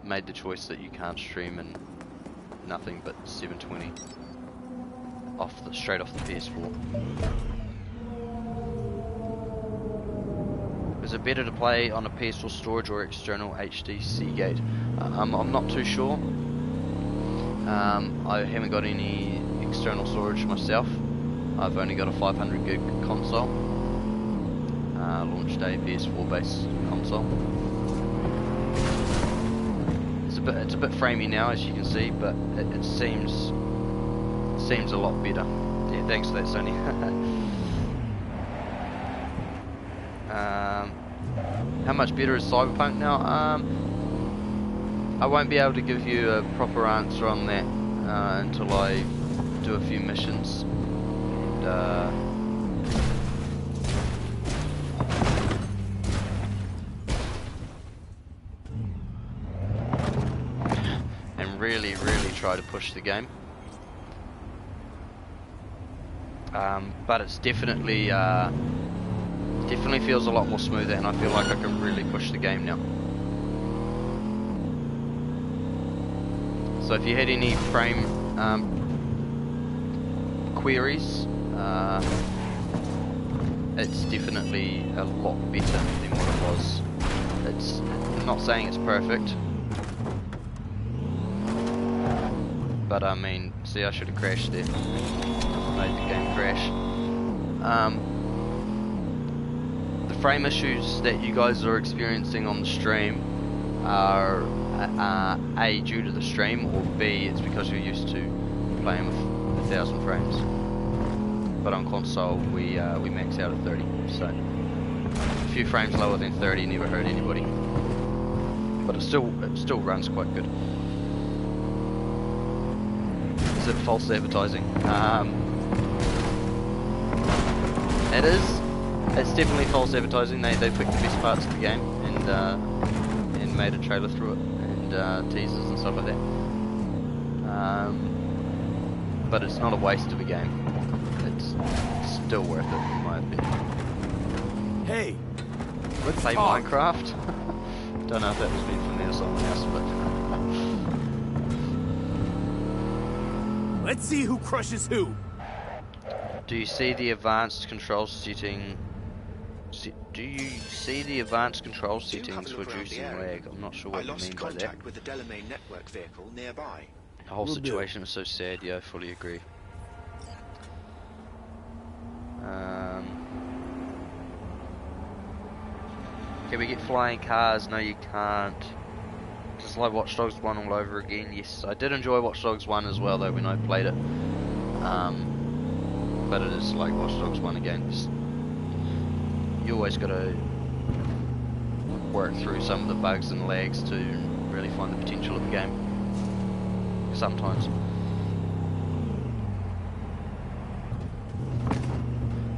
made the choice that you can't stream in nothing but 720 straight off the PS4. Is it better to play on a PS4 storage or external HDC gate? I'm not too sure. I haven't got any external storage myself. I've only got a 500 gig console. Launch day PS4 based console. It's a bit framey now, as you can see, but it seems a lot better. Yeah, thanks for that, Sony. How much better is CyberPunk now? I won't be able to give you a proper answer on that until I do a few missions and really try to push the game. But it's definitely feels a lot more smoother, and I feel like I can really push the game now. So if you had any frame queries, it's definitely a lot better than what it was. I'm not saying it's perfect, but I mean, see, I should have crashed there. Made the game crash. The frame issues that you guys are experiencing on the stream are A, due to the stream, or B, it's because you're used to playing with 1,000 frames. But on console we max out at 30, so a few frames lower than 30 never hurt anybody. But it still runs quite good. Is it false advertising? It is. It's definitely false advertising. They picked the best parts of the game and made a trailer through it and teasers and stuff like that. But it's not a waste of a game. It's still worth it in my opinion. Hey, let's play talk. Minecraft. Don't know if that was meant for me or someone else, but Let's see who crushes who. do you see the advanced control setting? Do you see the advanced control settings for reducing lag? I'm not sure what you mean by that. I lost contact with the Delamain network vehicle nearby. The whole situation is so sad. Yeah, I fully agree. Can we get flying cars? No, you can't. Just like Watch Dogs 1 all over again. Yes, I did enjoy Watch Dogs 1 as well, though, when I played it. But it is like Watch Dogs 1 again. You always got to work through some of the bugs and lags to really find the potential of the game. Sometimes.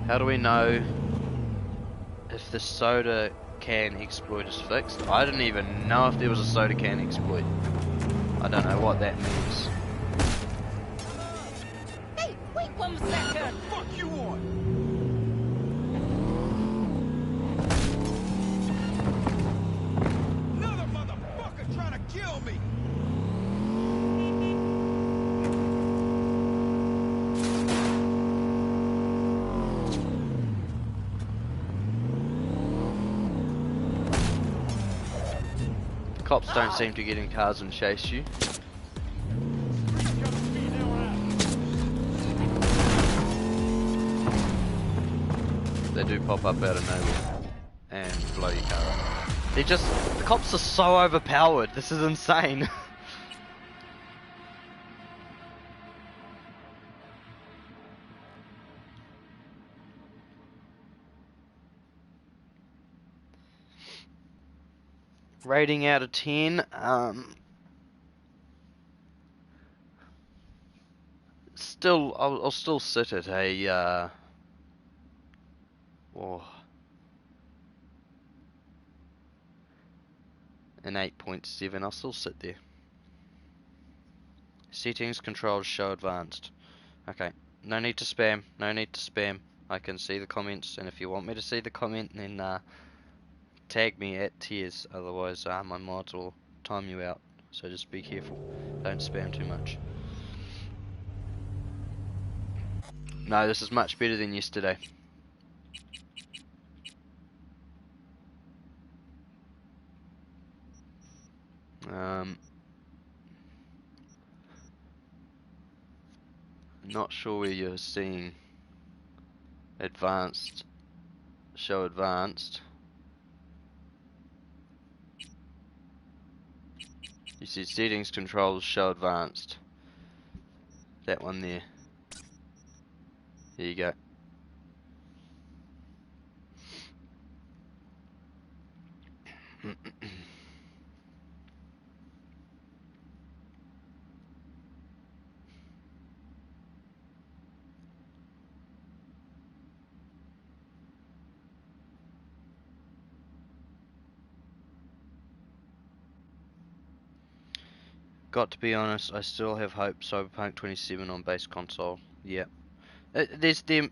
How do we know if the soda can exploit is fixed? I didn't even know if there was a soda can exploit. I don't know what that means. Hey, wait 1 second! Fuck you on. Another motherfucker trying to kill me! Cops don't seem to get in cars and chase you. They do pop up out of nowhere and blow your car up. The cops are so overpowered. This is insane. Rating out of 10. Still, I'll still sit at a an 8.7. I'll still sit there. Settings, controls, show advanced. Okay, no need to spam. No need to spam. I can see the comments, and if you want me to see the comment, then tag me at Tears. Otherwise, my mods will time you out. So just be careful. Don't spam too much. No, this is much better than yesterday. Not sure where you're seeing advanced, show advanced. You see settings, controls, show advanced. That one there. There you go. Got to be honest, I still have hope. CyberPunk 27 on base console. Yeah. There's them.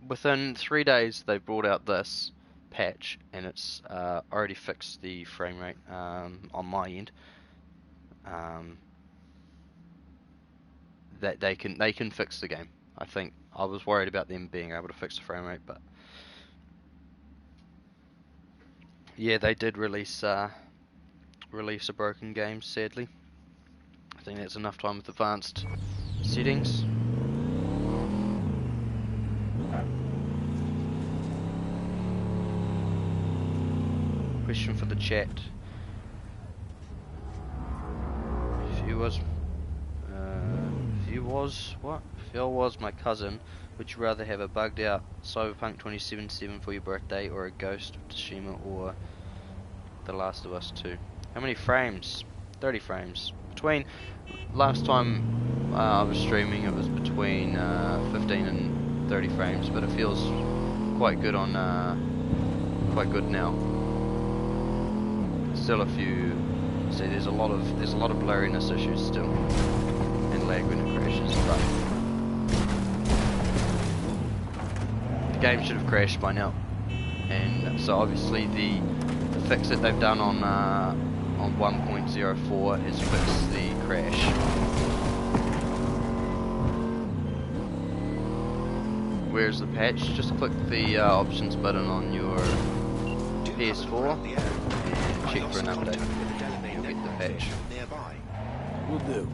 Within 3 days, they brought out this patch, and it's already fixed the frame rate on my end. That they can fix the game. I think I was worried about them being able to fix the frame rate, but yeah, they did release a broken game. Sadly, I think that's enough time with advanced settings. Question for the chat. If you was my cousin, would you rather have a bugged out Cyberpunk 2077 for your birthday, or a Ghost of Tsushima, or The Last of Us 2? How many frames? 30 frames. Between last time I was streaming, it was between 15 and 30 frames, but it feels quite good on quite good now. Still a few. See, there's a lot of blurriness issues still, and lag when it crashes. But the game should have crashed by now, and so obviously the fix that they've done on 1.04 has fixed the crash. Where's the patch? Just click the options button on your PS4 and check for an update. You'll get the patch. Will do.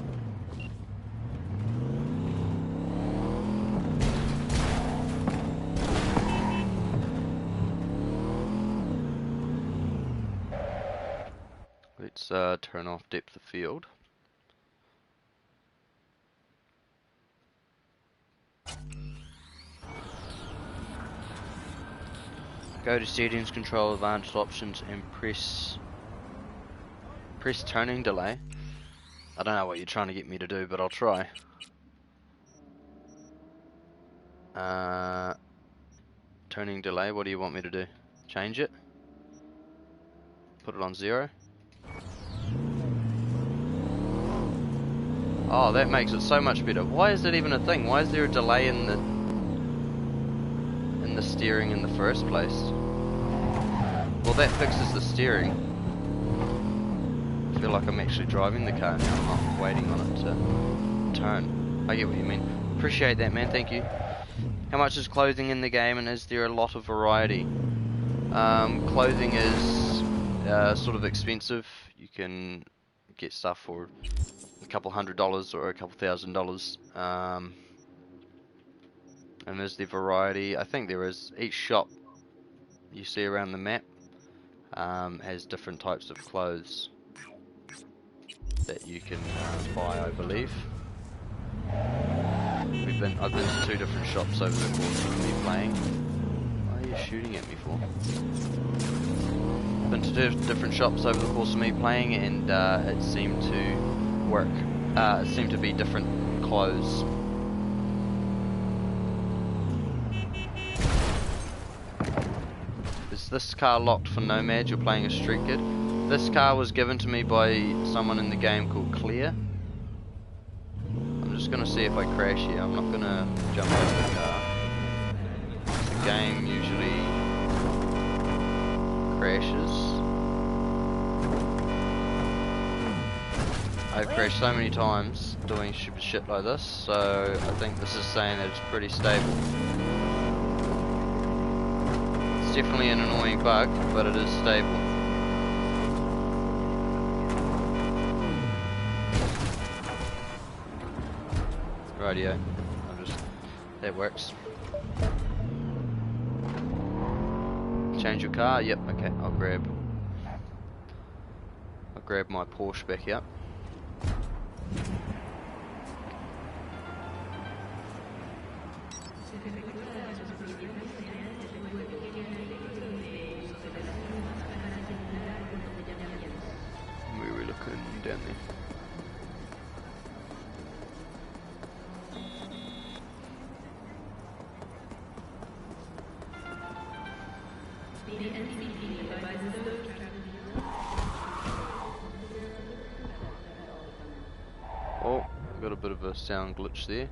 Let's turn off depth of field. Go to settings, control advanced options, and press turning delay. I don't know what you're trying to get me to do, but I'll try. Turning delay, what do you want me to do? Change it? Put it on 0? Oh, that makes it so much better. Why is that even a thing? Why is there a delay in the steering in the first place? Well, that fixes the steering. I feel like I'm actually driving the car now. I'm not waiting on it to turn. I get what you mean. Appreciate that, man. Thank you. How much is clothing in the game, and is there a lot of variety? Clothing is sort of expensive. You can get stuff for a couple $100 or a couple $1,000. And there's the variety. I think there is. Each shop you see around the map has different types of clothes that you can buy, I believe. I've been to 2 different shops over the course of me playing. Why are you shooting at me for? Been to different shops over the course of me playing, and it seemed to work. It seemed to be different clothes. Is this car locked for Nomad? You're playing a street kid. This car was given to me by someone in the game called Clear. I'm just gonna see if I crash here. I'm not gonna jump out of the car. The game usually crashes. I've crashed so many times doing stupid shit like this, so I think this is saying that it's pretty stable. It's definitely an annoying bug, but it is stable. Radio. That works. Change your car? Yep, okay, I'll grab my Porsche back up. Where are we looking? Down there. Oh, got a bit of a sound glitch there.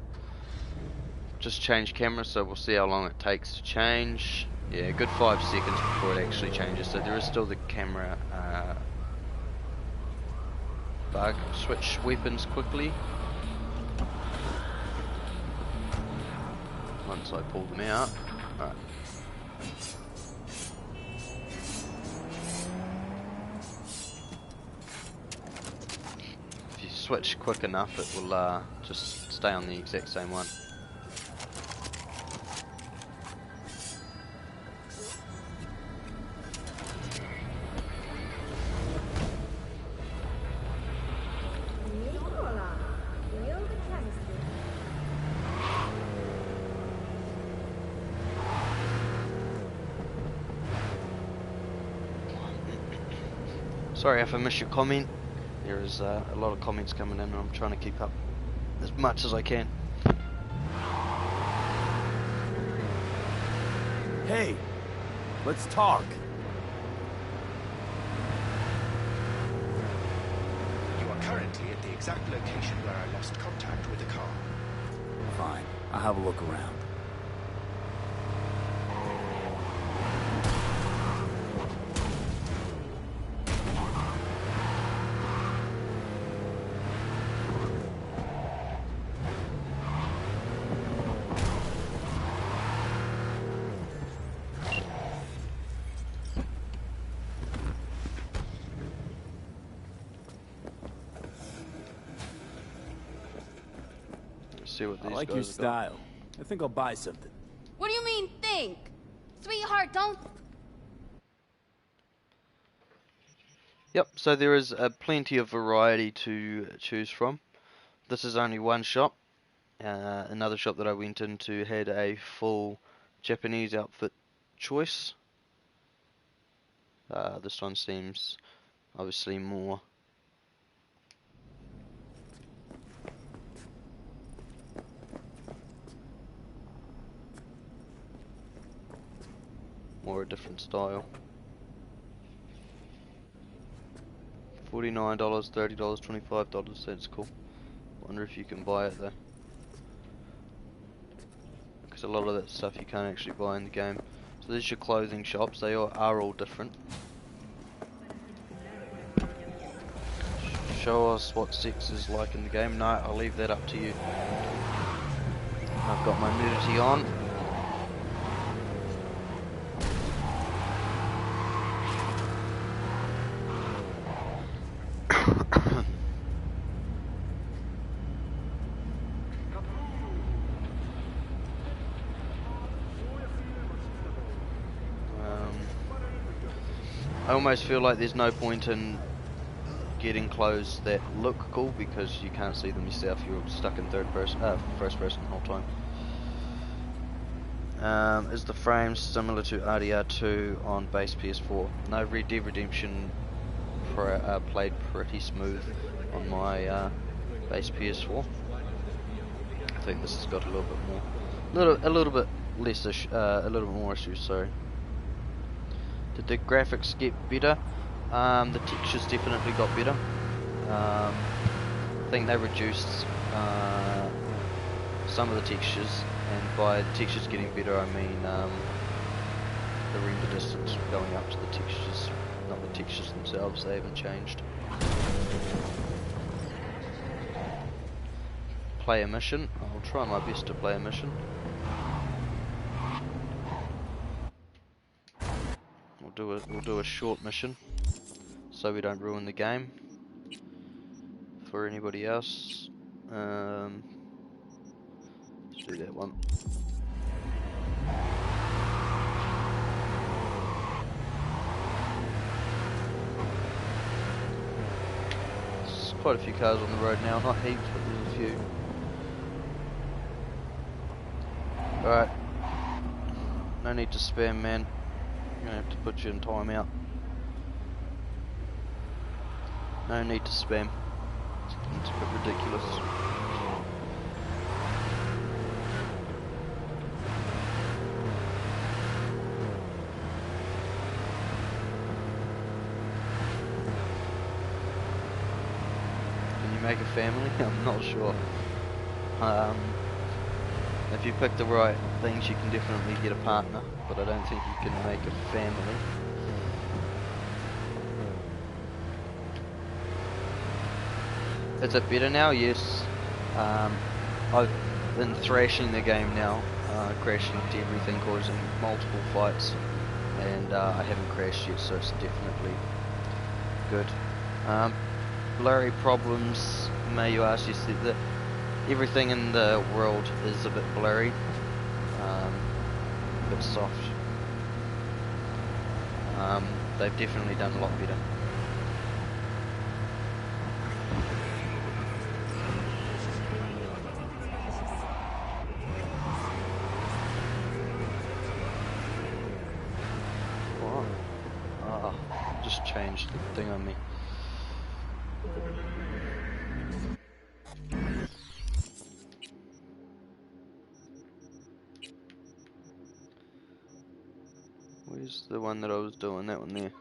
Just changed camera, so we'll see how long it takes to change. Yeah, a good 5 seconds before it actually changes. So there is still the camera bug. Switch weapons quickly. Once I pull them out. Alright. If you switch quick enough, it will just stay on the exact same one. Sorry if I missed your comment. There is a lot of comments coming in and I'm trying to keep up as much as I can. Hey, let's talk. You are currently at the exact location where I lost contact with the car. Fine, I'll have a look around. See what these I like guys your have got. style. I think I'll buy something. What do you mean, think? Sweetheart, don't... Yep, so there is plenty of variety to choose from. This is only one shop. Another shop that I went into had a full Japanese outfit choice. This one seems obviously more a different style. $49, $30, $25, that's cool. Wonder if you can buy it though. Because a lot of that stuff you can't actually buy in the game. So there's your clothing shops, they are all different. Show us what sex is like in the game. No, I'll leave that up to you. I've got my nudity on. I almost feel like there's no point in getting clothes that look cool because you can't see them yourself. You're stuck in first person the whole time. Is the frame similar to RDR2 on base PS4? No, Red Dead Redemption played pretty smooth on my base PS4. I think this has got a little bit more, a little bit less, a little bit more issues. Sorry. Did the graphics get better? The textures definitely got better. I think they reduced some of the textures, and by the textures getting better I mean the render distance going up to the textures, not the textures themselves. They haven't changed. Play a mission. I'll try my best to play a mission. We'll do a short mission so we don't ruin the game for anybody else. Let's do that one. There's quite a few cars on the road now, not heaps, but there's a few. Alright, no need to spam, man. I'm gonna have to put you in timeout. No need to spam. It's a bit ridiculous. Can you make a family? I'm not sure. If you pick the right things, you can definitely get a partner, but I don't think you can make a family. Is it better now? Yes. I've been thrashing the game now, crashing into everything, causing multiple fights, and I haven't crashed yet, so it's definitely good. Blurry problems, may you ask? Yes, everything in the world is a bit blurry, a bit soft. They've definitely done a lot better. What? Ah, just changed the thing on me. Where's the one that I was doing? That one there.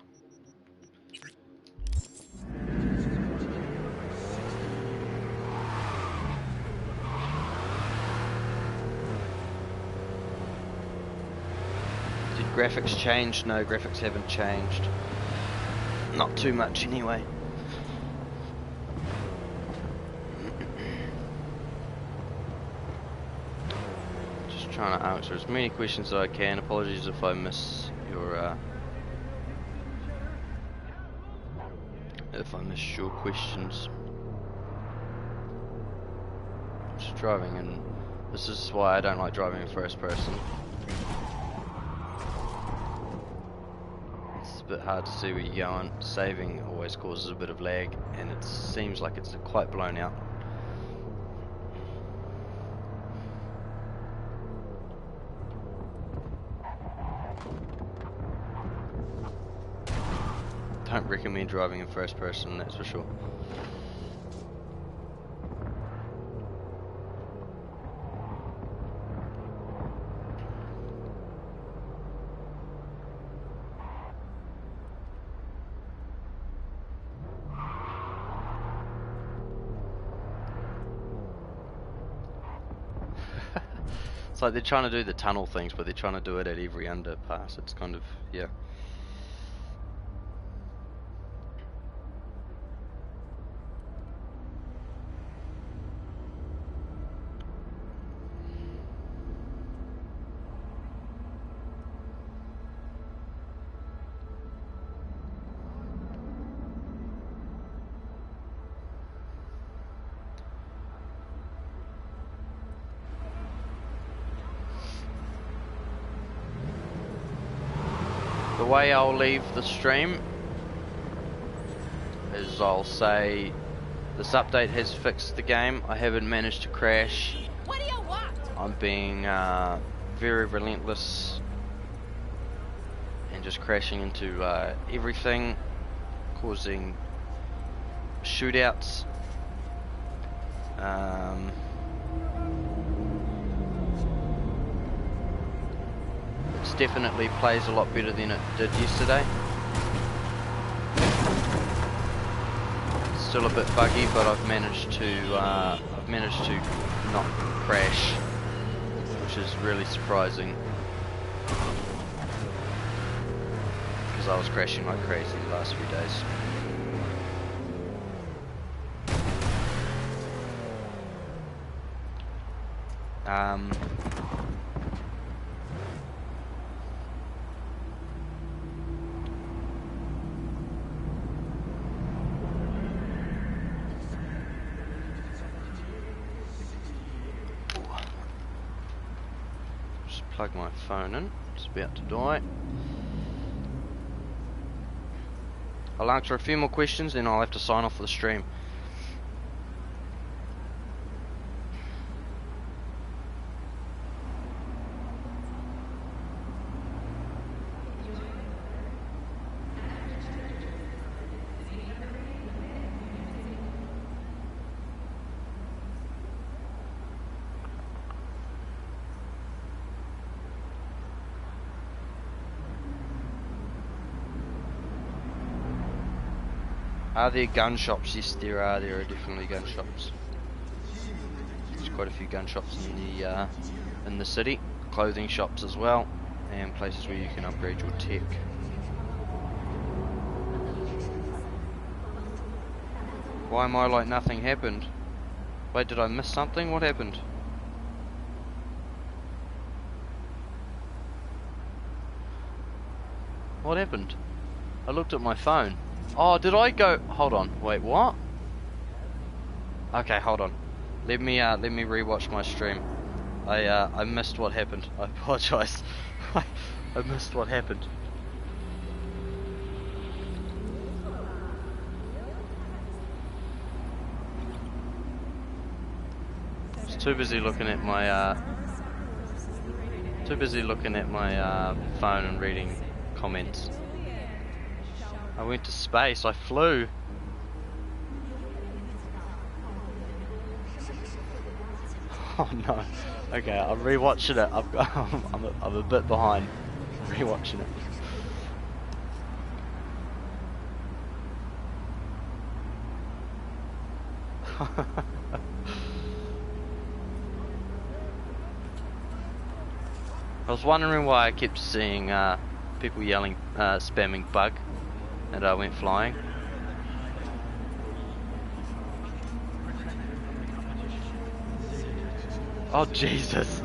Did graphics change? No, graphics haven't changed. Not too much anyway. Just trying to answer as many questions as I can. Apologies if I miss your questions. Just driving, and this is why I don't like driving in first person. It's a bit hard to see where you're going. Saving always causes a bit of lag, and it seems like it's quite blown out. Don't recommend driving in first person, that's for sure. It's like they're trying to do the tunnel things, but they're trying to do it at every underpass. It's kind of, yeah. The way I'll leave the stream is I'll say this update has fixed the game. I haven't managed to crash. What do you want? I'm being very relentless and just crashing into everything, causing shootouts. It definitely plays a lot better than it did yesterday. It's still a bit buggy, but I've managed to not crash, which is really surprising because I was crashing like crazy the last few days. Just plug my phone in, it's about to die. I'll answer a few more questions, then I'll have to sign off for the stream. Are there gun shops? Yes, there are. There are definitely gun shops. There's quite a few gun shops in the city. Clothing shops as well, and places where you can upgrade your tech. Why am I like nothing happened? Wait, did I miss something? What happened? What happened? I looked at my phone. Oh, did I go? Hold on. Wait, what? Okay, hold on. Let me rewatch my stream. I missed what happened. I apologize. I missed what happened. I was too busy looking at my phone and reading comments. I went to space, I flew. Oh no. Okay, I'm rewatching it. I'm a bit behind rewatching it. I was wondering why I kept seeing people yelling, spamming bug. And I went flying. Oh Jesus!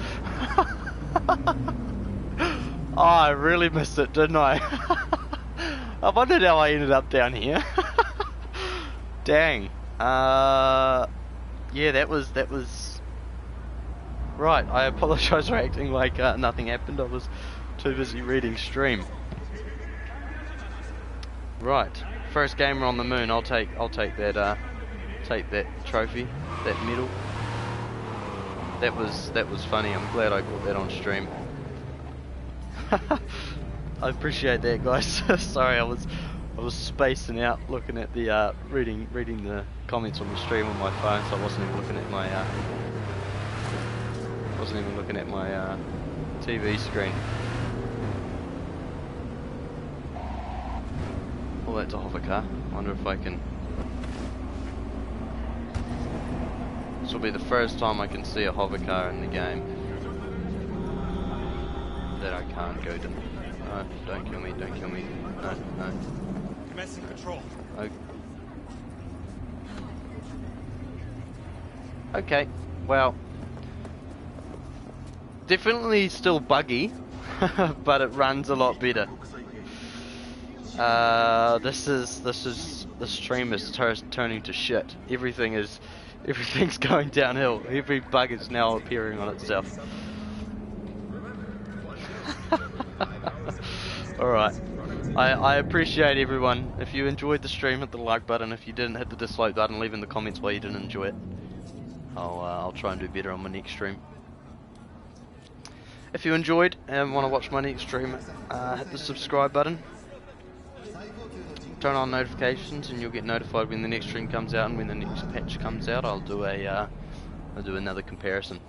Oh, I really missed it, didn't I? I wondered how I ended up down here. Dang. Yeah, that was right. I apologise for acting like nothing happened. I was too busy reading stream. Right, first gamer on the moon. I'll take that trophy, that medal. That was funny. I'm glad I got that on stream. I appreciate that, guys. Sorry, I was spacing out looking at the reading the comments on the stream on my phone, so I wasn't even looking at my TV screen. Oh, that's a hover car. I wonder if I can... This will be the first time I can see a hover car in the game that I can't go to. No, don't kill me, don't kill me. No, no. Commencing control. Okay, well... Definitely still buggy, but it runs a lot better. This stream is turning to shit. Everything's going downhill. Every bug is now appearing on itself. Alright. I appreciate everyone. If you enjoyed the stream, hit the like button. If you didn't, hit the dislike button. Leave in the comments why you didn't enjoy it. I'll try and do better on my next stream. If you enjoyed and want to watch my next stream, hit the subscribe button. Turn on notifications, and you'll get notified when the next stream comes out, and when the next patch comes out, I'll do another comparison.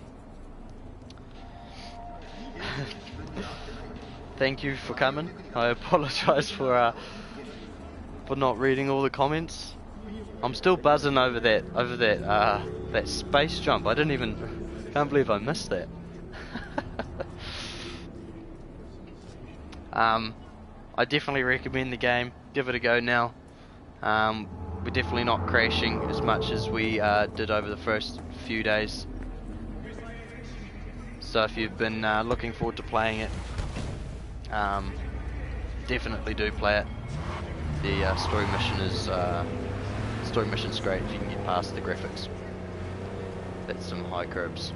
Thank you for coming. I apologise for not reading all the comments. I'm still buzzing over that space jump. Can't believe I missed that. I definitely recommend the game. Give it a go now. We're definitely not crashing as much as we did over the first few days. So if you've been looking forward to playing it, definitely do play it. The story mission's great if you can get past the graphics. That's some high curbs.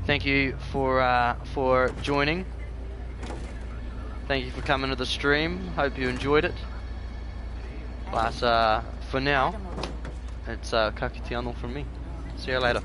Thank you for joining. Thank you for coming to the stream. Hope you enjoyed it. But for now, it's ka kite anō from me. See you later.